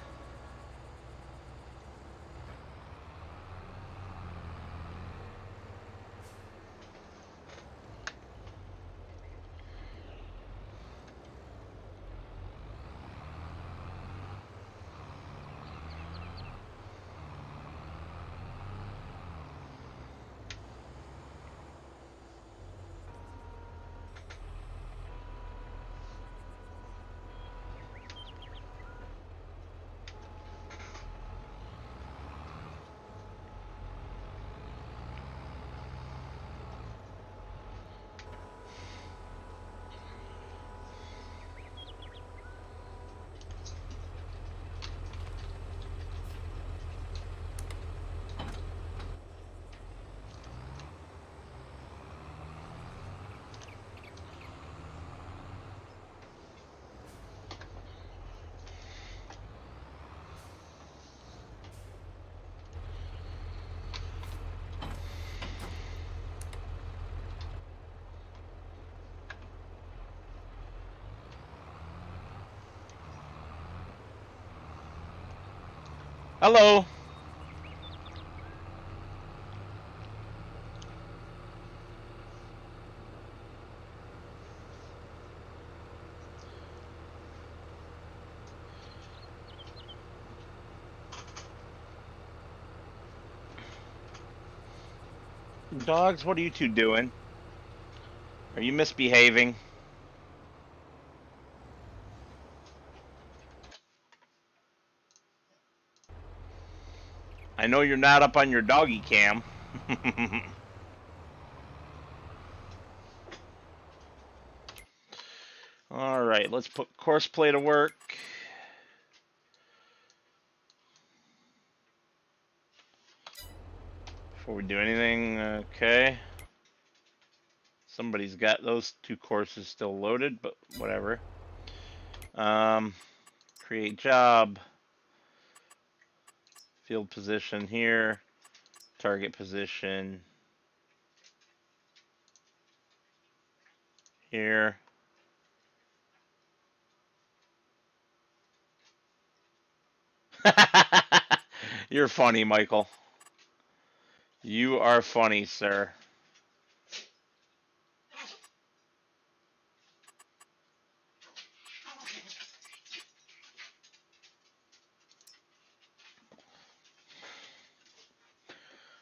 Hello. Dogs, what are you two doing? Are you misbehaving? I know you're not up on your doggy cam. Alright, let's put course play to work. Before we do anything, okay. Somebody's got those 2 courses still loaded, but whatever. Create job. Field position here. Target position here. You're funny, Michael. You are funny, sir.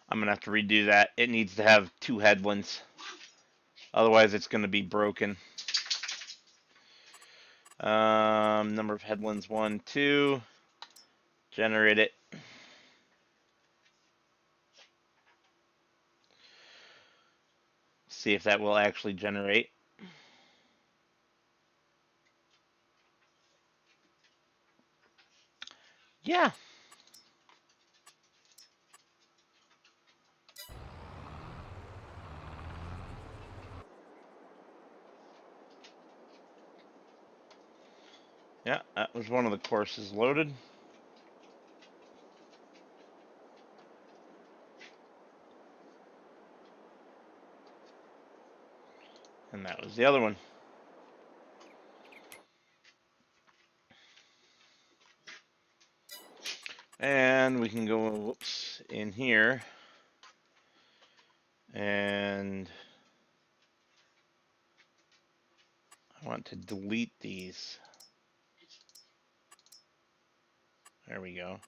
I'm going to have to redo that. It needs to have 2 headlands. Otherwise, it's going to be broken. Number of headlands, 1, 2. Generate it. See if that will actually generate. Yeah. Yeah, that was one of the courses loaded. And that was the other one. And we can go, whoops, in here. And I want to delete these. There we go.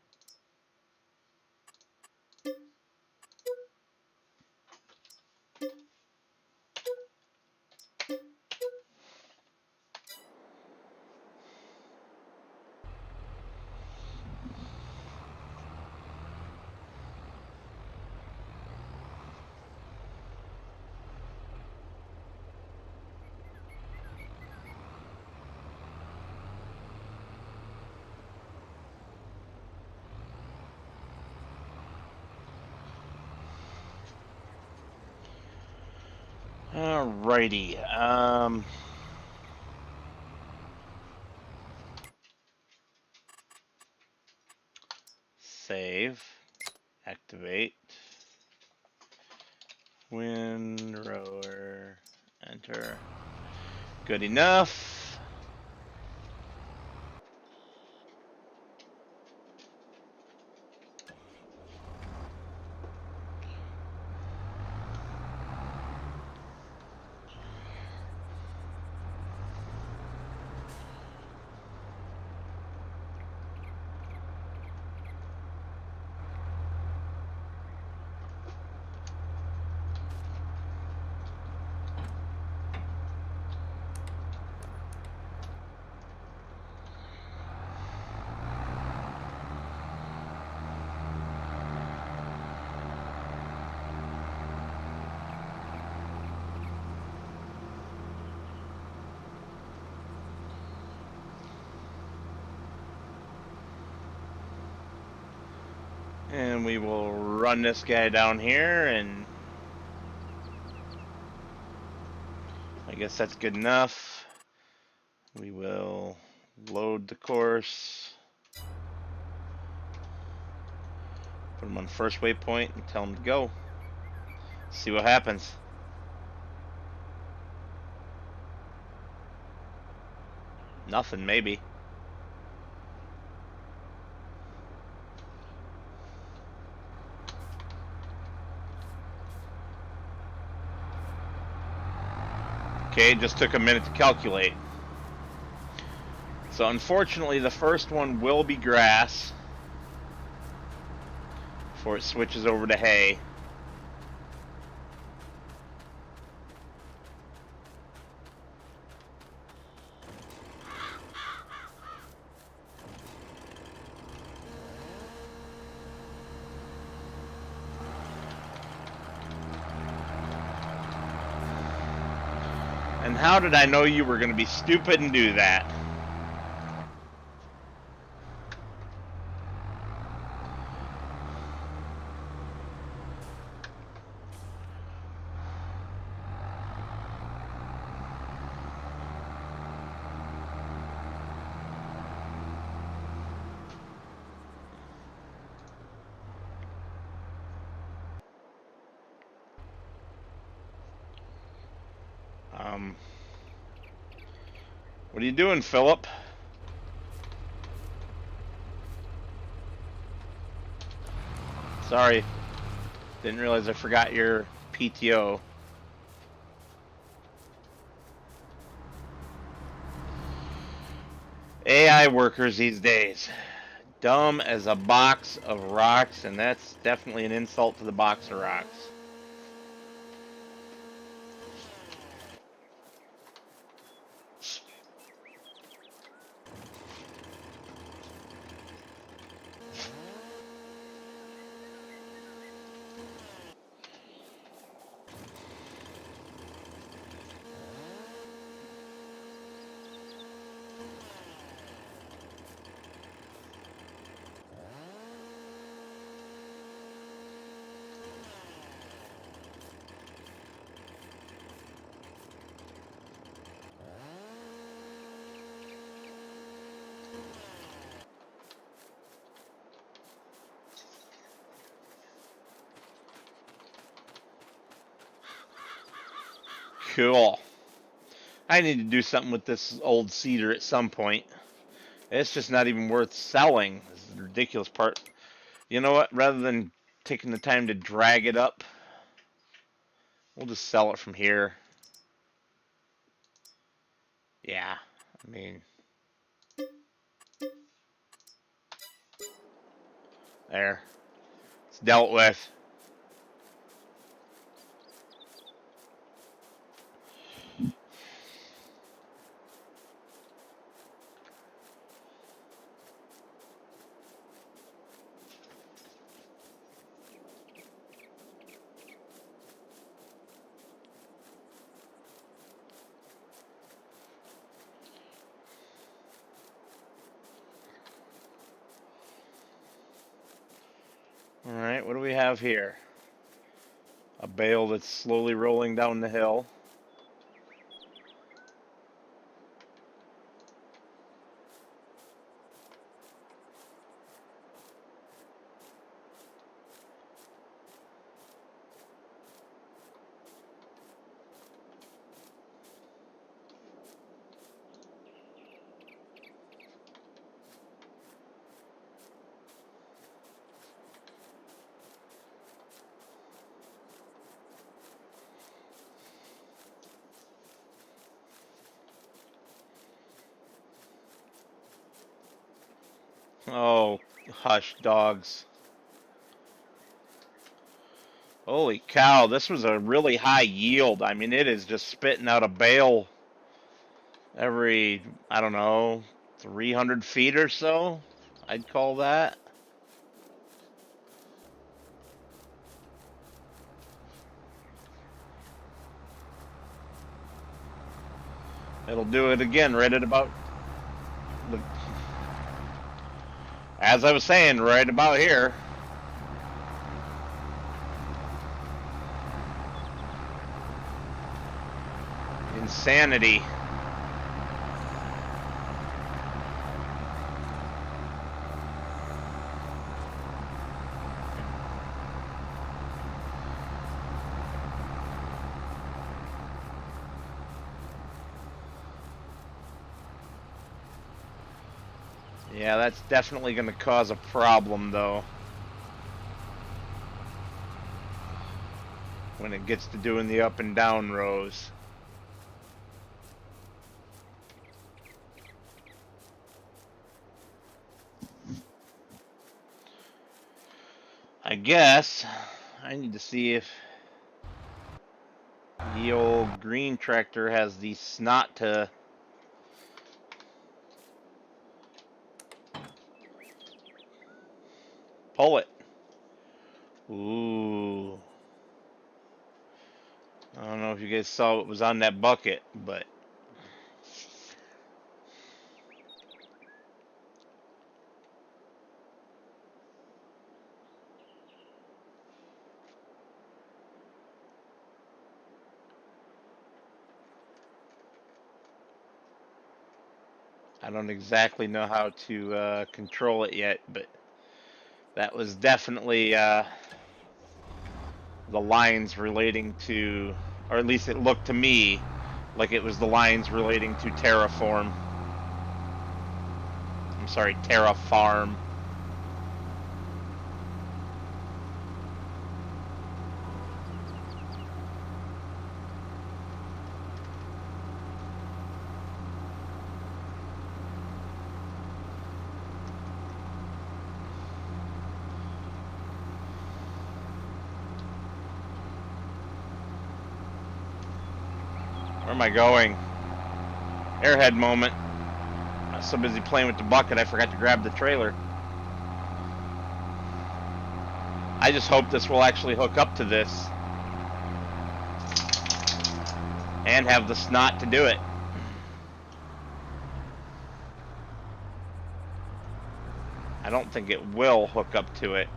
Alrighty. Save. Activate. Windrower. Enter. Good enough. And we will run this guy down here, and I guess that's good enough. We will load the course, put him on first waypoint, and tell him to go. See what happens. Nothing, maybe. Okay, just took a minute to calculate. So unfortunately, the first one will be grass before it switches over to hay. And how did I know you were going to be stupid and do that? What are you doing, Philip? Sorry, didn't realize I forgot your PTO. AI workers these days. Dumb as a box of rocks, and that's definitely an insult to the box of rocks. Cool. I need to do something with this old cedar at some point. It's just not even worth selling. This is the ridiculous part. You know what? Rather than taking the time to drag it up, we'll just sell it from here. Yeah, I mean, there. It's dealt with. Alright, what do we have here? A bale that's slowly rolling down the hill. Oh, hush, dogs. Holy cow, this was a really high yield. I mean, it is just spitting out a bale every, I don't know, 300 feet or so, I'd call that. It'll do it again right at about, as I was saying, right about here. Insanity. Yeah, that's definitely going to cause a problem, though, when it gets to doing the up and down rows. I guess I need to see if the old green tractor has the snot to pull it. Ooh. I don't know know if you guys saw what was on that bucket, but I don't exactly know how to control it yet, but that was definitely the lines relating to, or at least it looked to me like it was the lines relating to terraform. I'm sorry, terrafarm. Where am I going? Airhead moment. I was so busy playing with the bucket, I forgot to grab the trailer. I just hope this will actually hook up to this and have the snot to do it. I don't think it will hook up to it.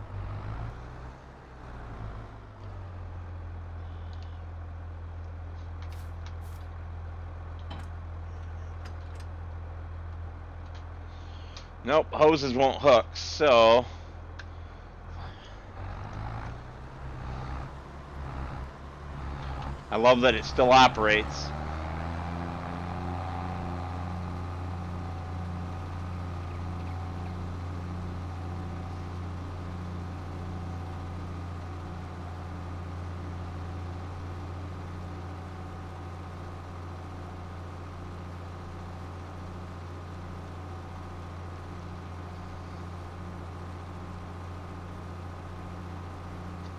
Nope, hoses won't hook, so I love that it still operates.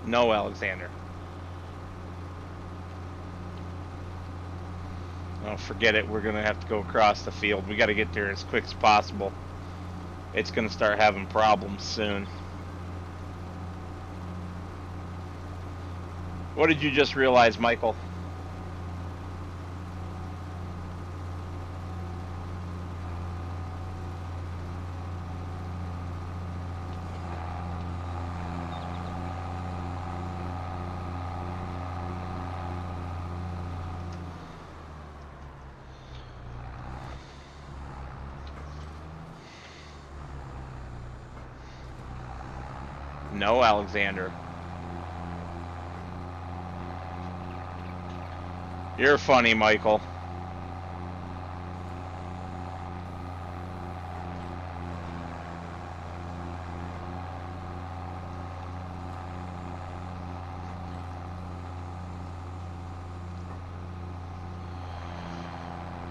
No, Alexander. Oh, forget it. We're going to have to go across the field. We got to get there as quick as possible. It's going to start having problems soon. What did you just realize, Michael? No, Alexander. You're funny, Michael.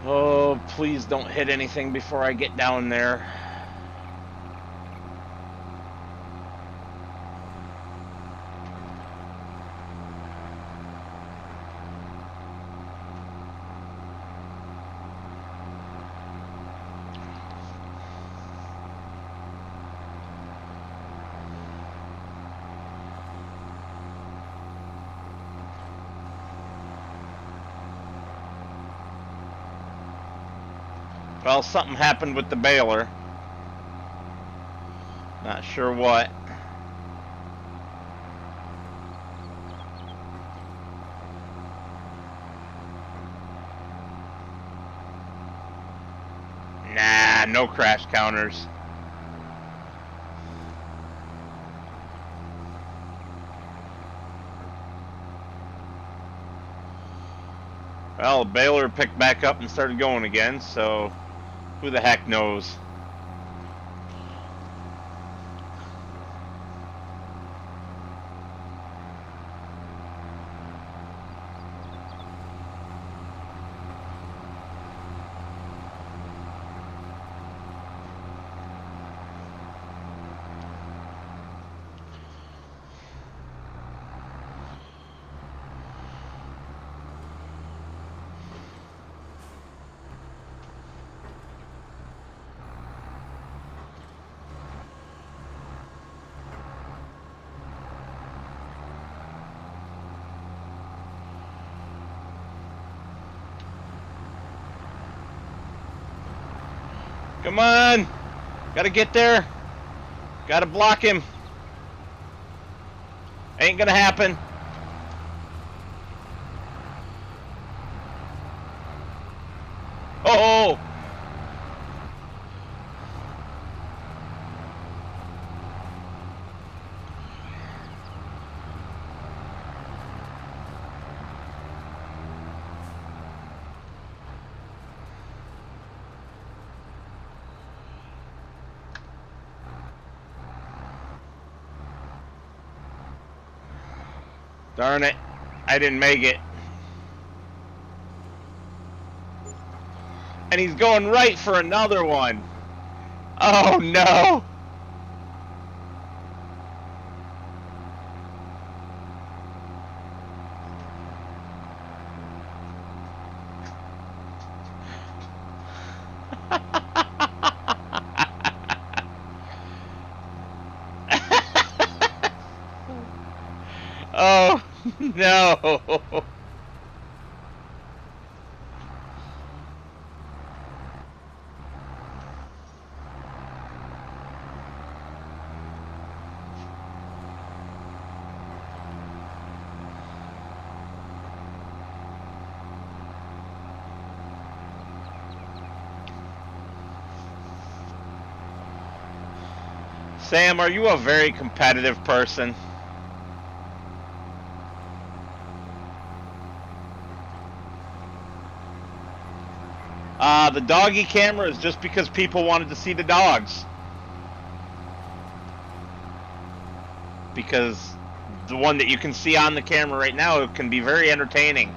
Oh, please don't hit anything before I get down there. Well, something happened with the baler. Not sure what. Nah, no crash counters. Well, the baler picked back up and started going again, so who the heck knows? Come on! Gotta get there. Gotta block him. Ain't gonna happen. Oh! Darn it. I didn't make it. And he's going right for another one. Oh no! Oh no! Sam, are you a very competitive person? The doggy camera is just because people wanted to see the dogs. Because the one that you can see on the camera right now, it can be very entertaining.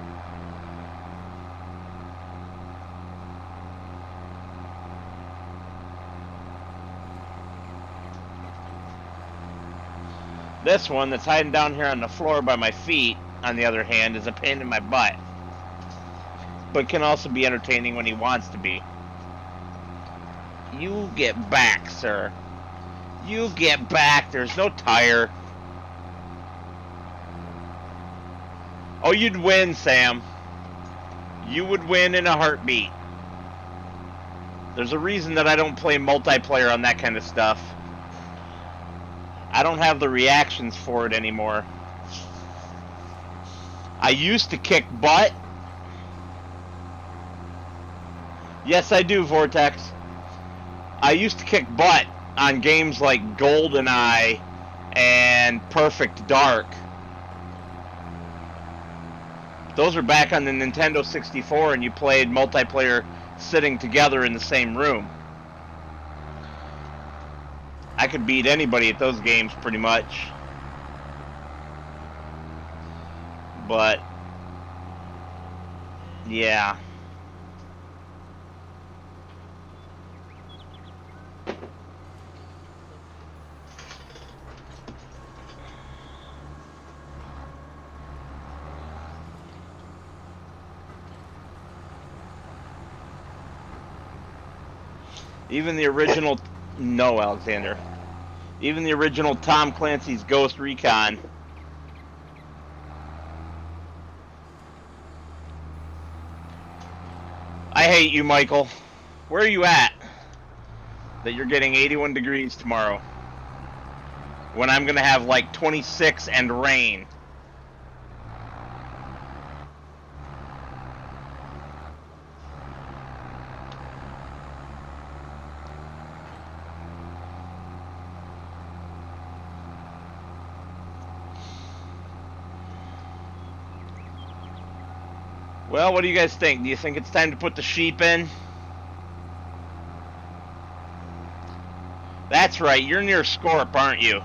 This one that's hiding down here on the floor by my feet, on the other hand, is a pain in my butt. But can also be entertaining when he wants to be. You get back, sir. You get back. There's no tire. Oh, you'd win, Sam. You would win in a heartbeat. There's a reason that I don't play multiplayer on that kind of stuff. I don't have the reactions for it anymore. I used to kick butt. Yes, I do, Vortex. I used to kick butt on games like GoldenEye and Perfect Dark. Those are back on the Nintendo 64, and you played multiplayer sitting together in the same room. I could beat anybody at those games pretty much. But yeah. Even the original, no, Alexander. Even the original Tom Clancy's Ghost Recon. I hate you, Michael. Where are you at? That you're getting 81 degrees tomorrow. When I'm going to have like 26 and rain. Well, what do you guys think? Do you think it's time to put the sheep in? That's right, you're near Scorp, aren't you?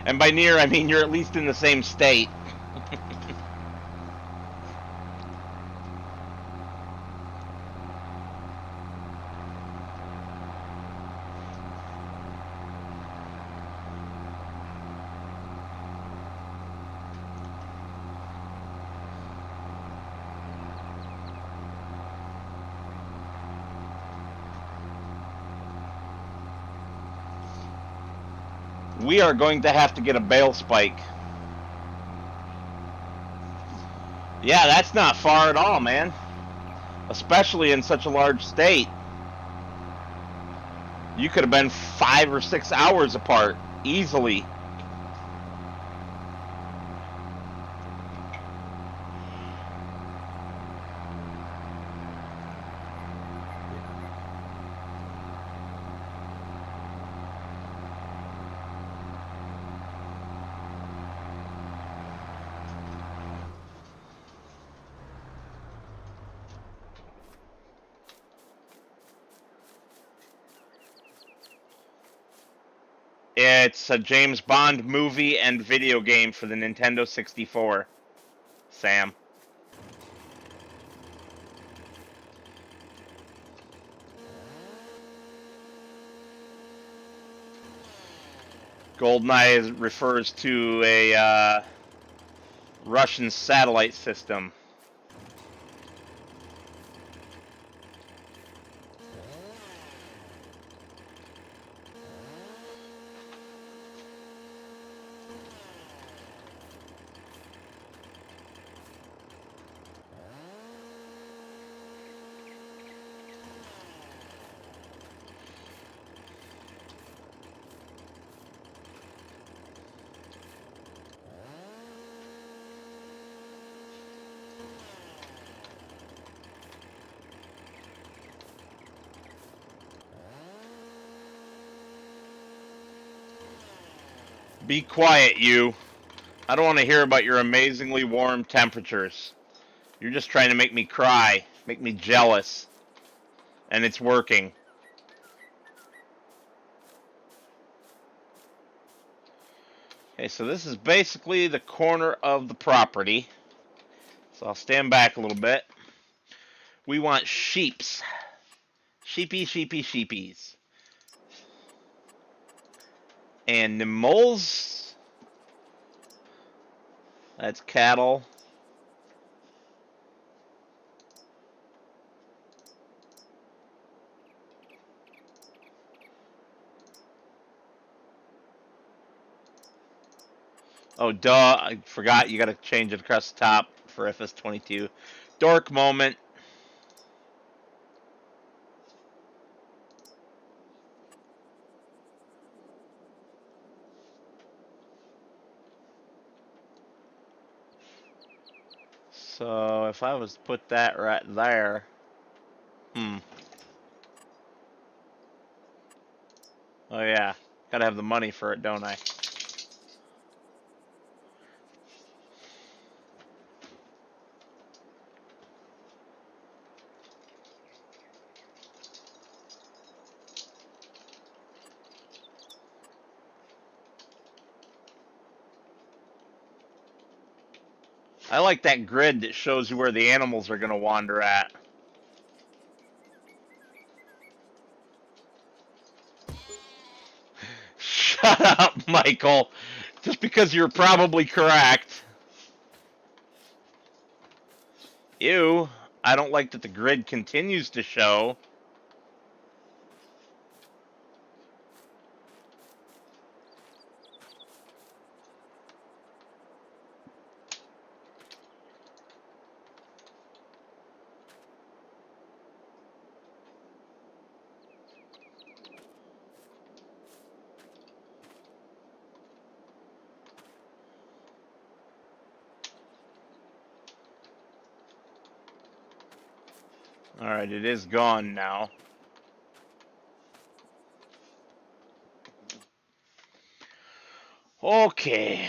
And by near, I mean you're at least in the same state. We are going to have to get a bale spike. Yeah, that's not far at all, man. especially in such a large state. You could have been 5 or 6 hours apart easily. It's a James Bond movie and video game for the Nintendo 64, Sam. GoldenEye refers to a Russian satellite system. Be quiet, you. I don't want to hear about your amazingly warm temperatures. You're just trying to make me cry, make me jealous. And it's working. Okay, so this is basically the corner of the property. So I'll stand back a little bit. We want sheeps. Sheepy, sheepy, sheepies. Animals. That's cattle. Oh, duh. I forgot you gotta change it across the top for FS22. Dork moment. So if I was to put that right there. Oh yeah. Gotta have the money for it, don't I? I like that grid that shows you where the animals are gonna wander at. Shut up, Michael. Just because you're probably correct. Ew. I don't like that the grid continues to show. Alright, it is gone now. Okay.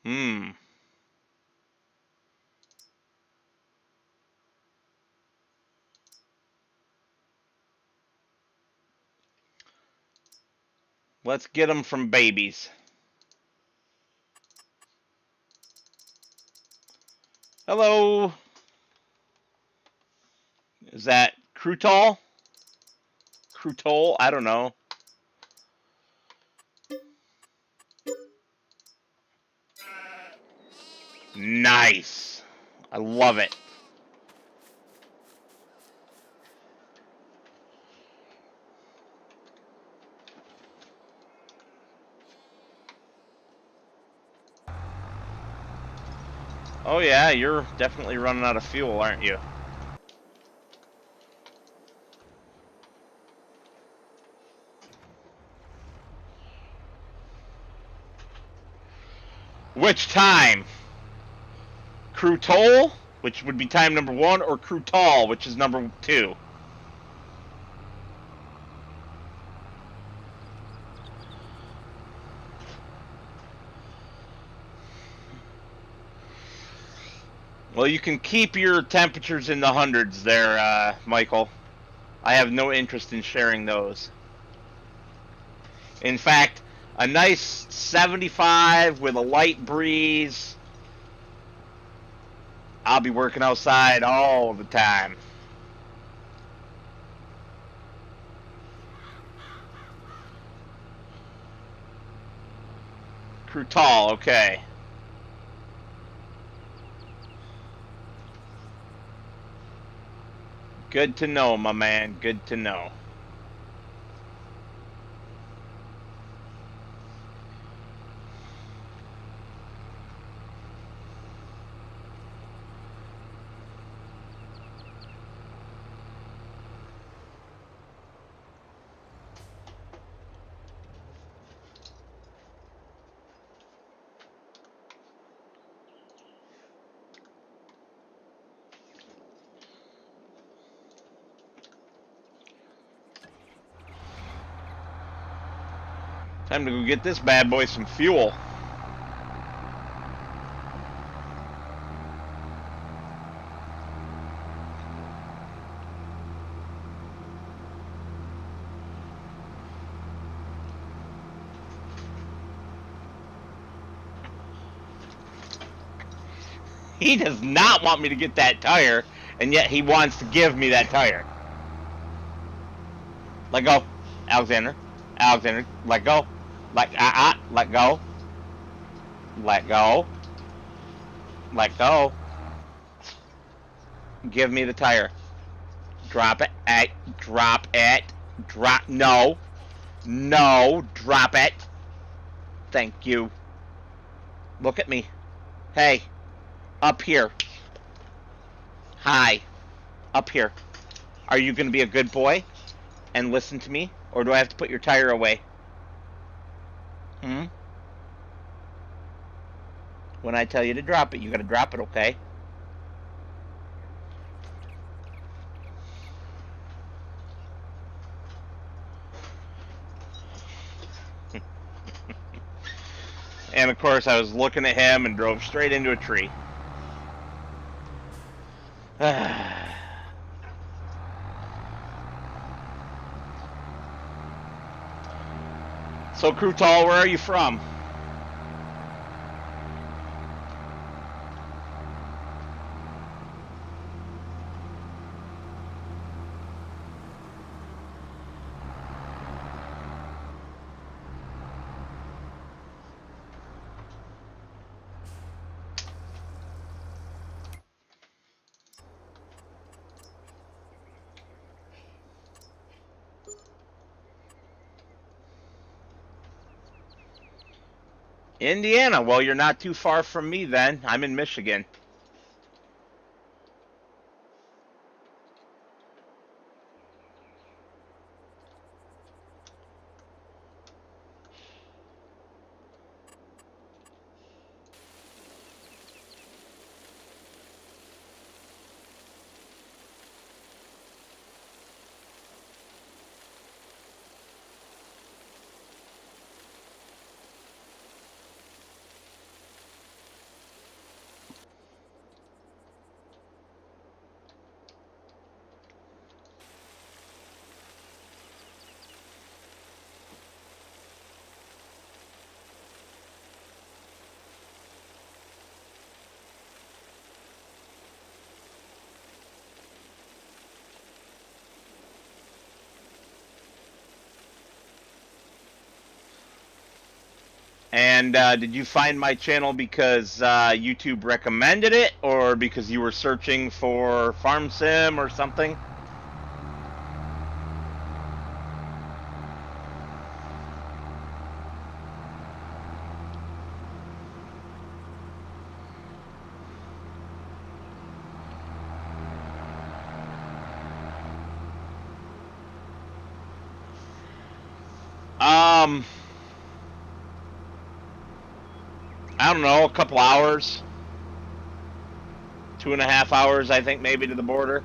Hmm. Let's get them from babies. Hello. Is that Croutal? Croutol? I don't know. Nice. I love it. Oh yeah, you're definitely running out of fuel, aren't you? Which time? Crew toll, which would be time number 1, or crew tall, which is number 2? Well, you can keep your temperatures in the hundreds there, Michael. I have no interest in sharing those. In fact, a nice 75 with a light breeze. I'll be working outside all the time. Crew tall, okay. Good to know, my man. Good to know. Time to go get this bad boy some fuel. He does not want me to get that tire, and yet he wants to give me that tire. Let go, Alexander. Alexander, let go. Let go. Let go. Let go. Give me the tire. Drop it. Hey, drop it. Drop. No. No. Drop it. Thank you. Look at me. Hey. Up here. Hi. Up here. Are you going to be a good boy and listen to me? Or do I have to put your tire away? Hmm? When I tell you to drop it, you got to drop it, okay? And of course, I was looking at him and drove straight into a tree. So, Crutal, where are you from? Indiana. Well, you're not too far from me then. I'm in Michigan. And did you find my channel because YouTube recommended it, or because you were searching for Farm Sim or something? I don't know, a couple hours, 2.5 hours, I think, maybe to the border.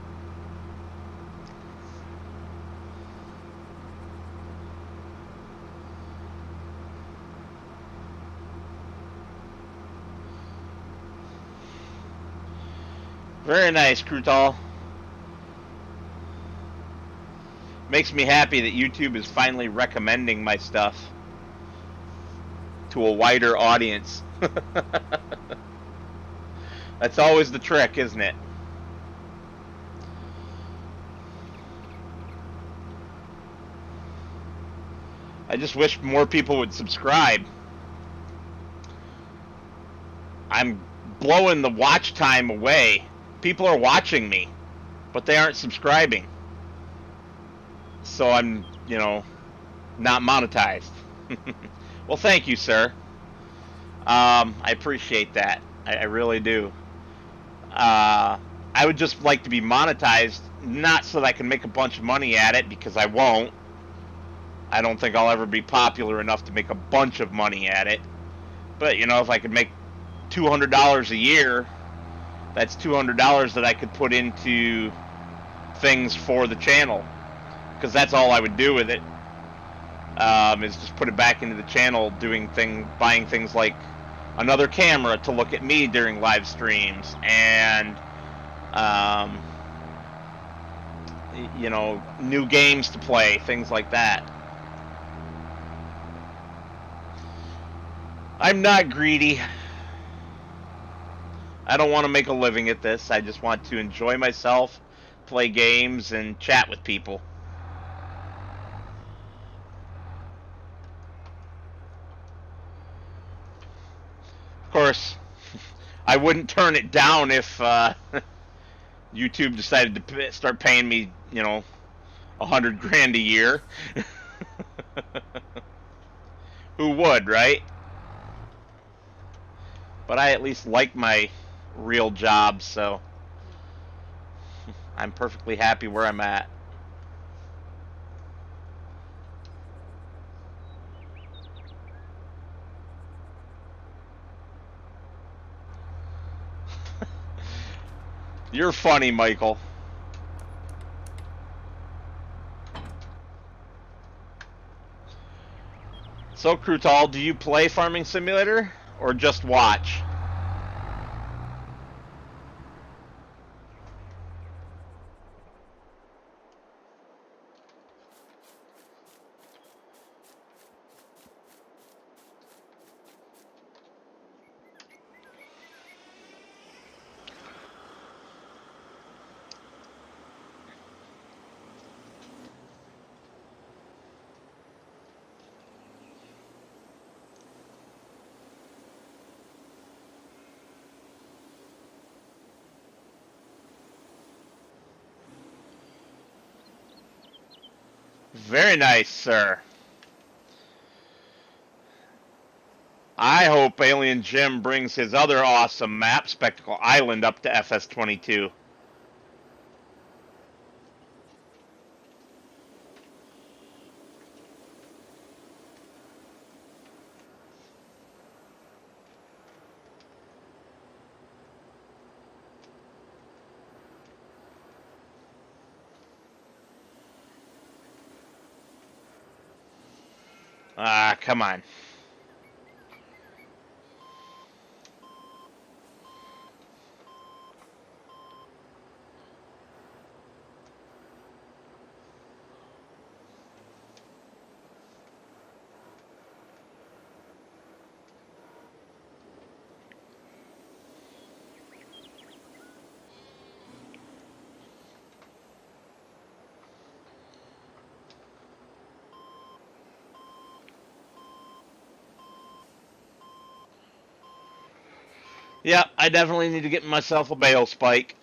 Very nice, Crutal. Makes me happy that YouTube is finally recommending my stuff to a wider audience. That's always the trick, isn't it? I just wish more people would subscribe. I'm blowing the watch time away. People are watching me, but they aren't subscribing. So I'm, not monetized. Well, thank you, sir. I appreciate that. I really do. I would just like to be monetized, not so that I can make a bunch of money at it, because I won't. I don't think I'll ever be popular enough to make a bunch of money at it. But, if I could make $200 a year, that's $200 that I could put into things for the channel. Because that's all I would do with it, is just put it back into the channel, buying things like another camera to look at me during live streams, and new games to play, things like that. I'm not greedy. I don't want to make a living at this. I just want to enjoy myself, play games, and chat with people. Of course, I wouldn't turn it down if YouTube decided to start paying me, 100 grand a year. Who would, right? But I at least like my real job, so I'm perfectly happy where I'm at. You're funny, Michael. So, Crutal, do you play Farming Simulator or just watch? Very nice, sir. I hope Alien Jim brings his other awesome map, Spectacle Island, up to FS22. Ah, come on. Yeah, I definitely need to get myself a bale spike.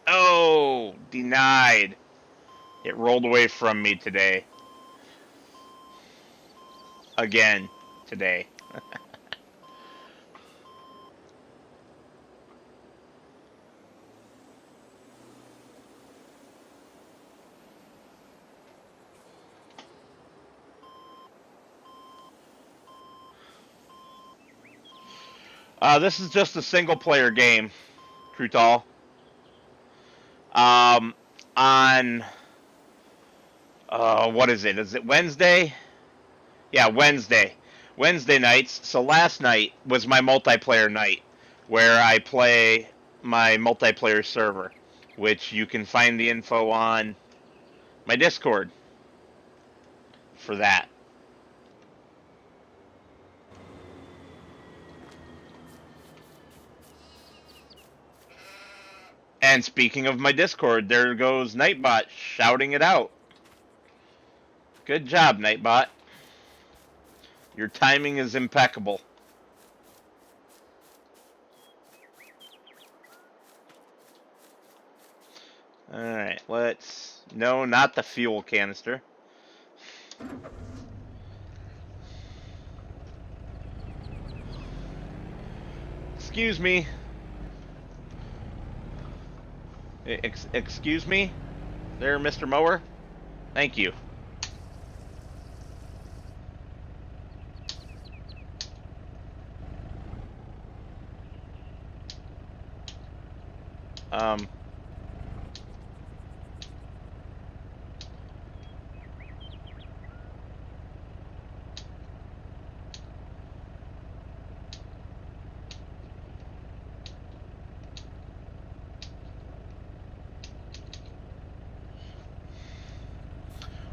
Oh, denied. It rolled away from me today. Again, today. This is just a single player game, Krutal. Um, on, what is it? Is it Wednesday? Yeah, Wednesday. Wednesday nights. So last night was my multiplayer night where I play my multiplayer server, which you can find the info on my Discord for that. And speaking of my Discord, there goes Nightbot shouting it out. Good job, Nightbot. Your timing is impeccable. Alright, let's... No, not the fuel canister. Excuse me. Excuse me? There, Mr. Mower? Thank you. Um...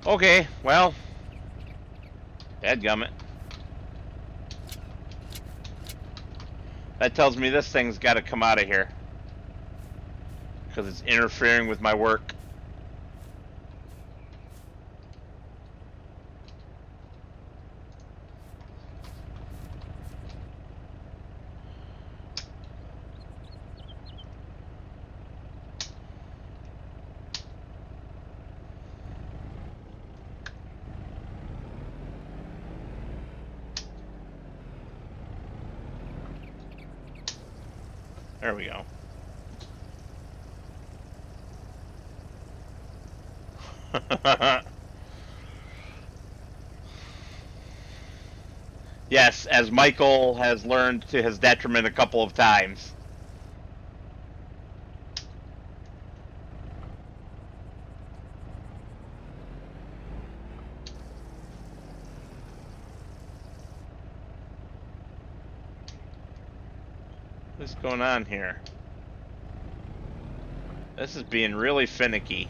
Okay, well... Dadgummit. That tells me this thing's got to come out of here. Because it's interfering with my work. There we go. Yes, as Michael has learned to his detriment a couple of times. What's going on here? This is being really finicky.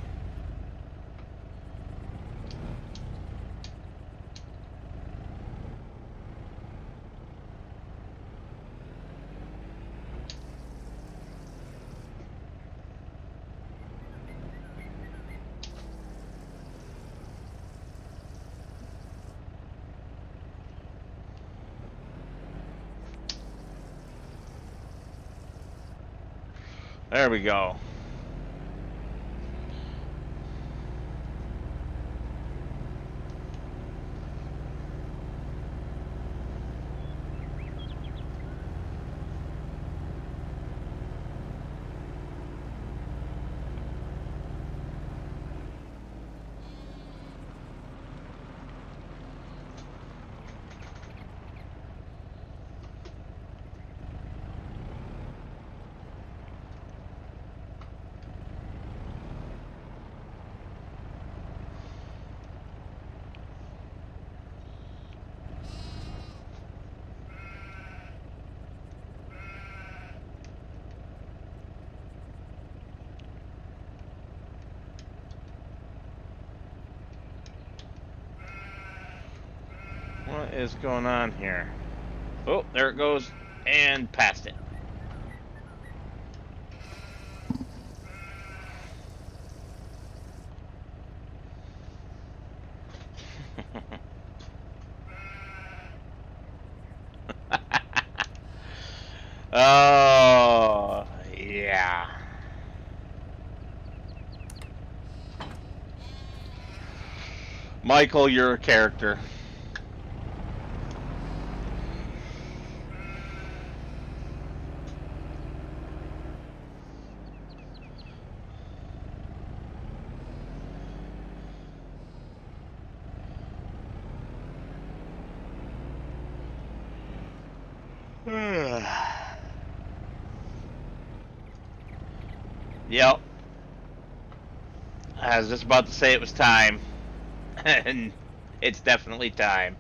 There we go. What is going on here? Oh, there it goes. And past it. Oh, yeah. Michael, you're a character. Yep. I was just about to say it was time. And it's definitely time.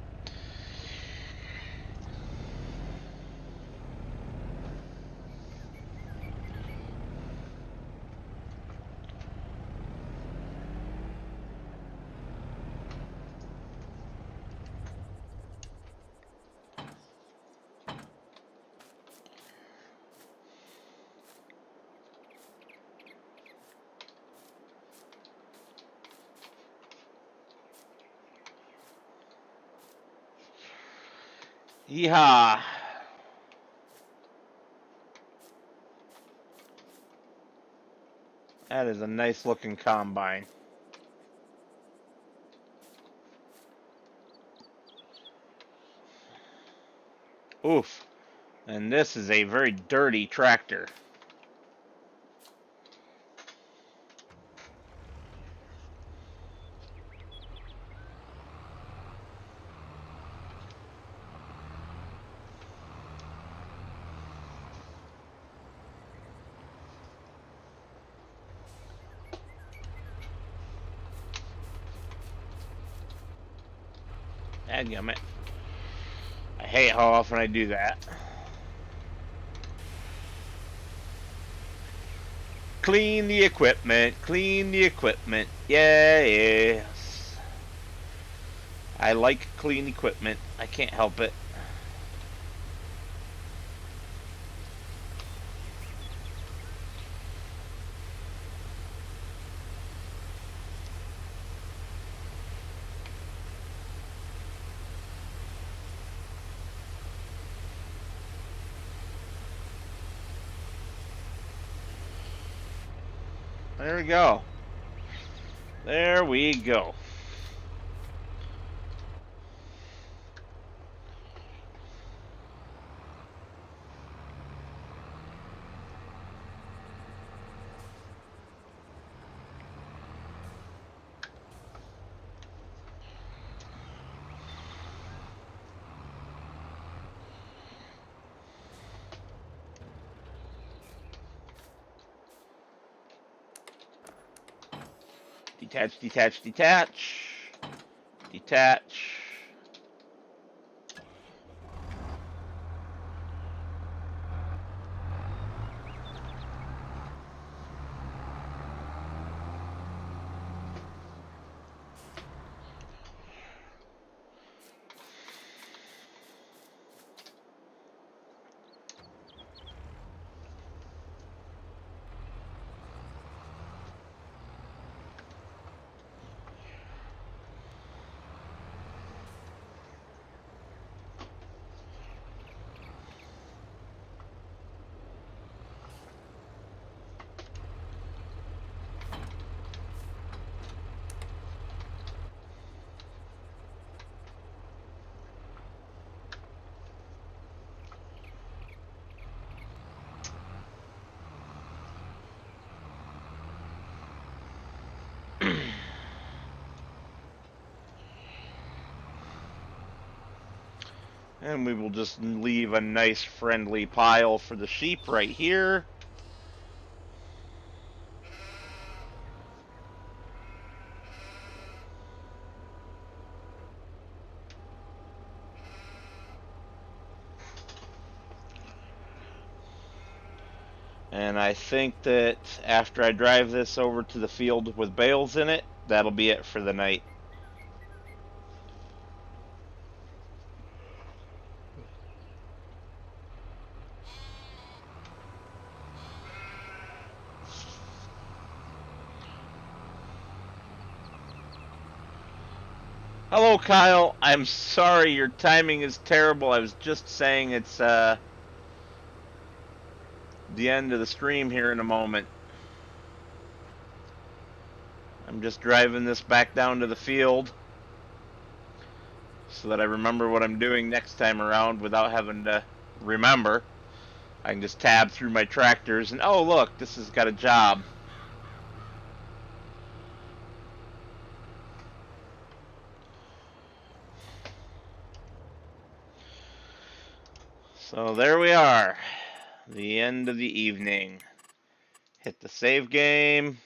Yeehaw. That is a nice looking combine. Oof. And this is a very dirty tractor. Dadgummit. I hate how often I do that. Clean the equipment, clean the equipment. Yeah, yes. I like clean equipment. I can't help it. There we go. There we go. Detach, detach, detach. Detach. And we will just leave a nice friendly pile for the sheep right here. And I think that after I drive this over to the field with bales in it, that'll be it for the night. Hello, Kyle. I'm sorry, your timing is terrible. I was just saying it's the end of the stream here in a moment. I'm just driving this back down to the field so that I remember what I'm doing next time around without having to remember. I can just tab through my tractors and, oh look, this has got a job. So there we are, the end of the evening. Hit the save game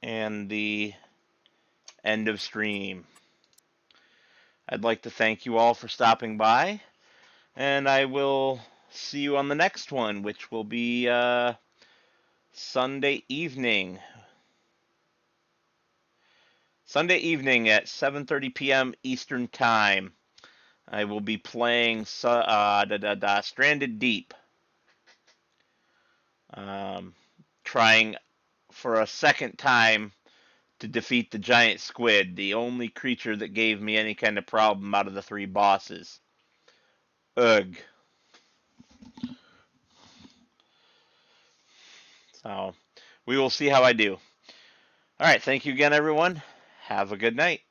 and the end of stream. I'd like to thank you all for stopping by, and I will see you on the next one, which will be Sunday evening. Sunday evening at 7:30 p.m. Eastern Time. I will be playing Stranded Deep. Trying for a second time to defeat the giant squid, the only creature that gave me any kind of problem out of the 3 bosses. Ugh. So, we will see how I do. Alright, thank you again, everyone. Have a good night.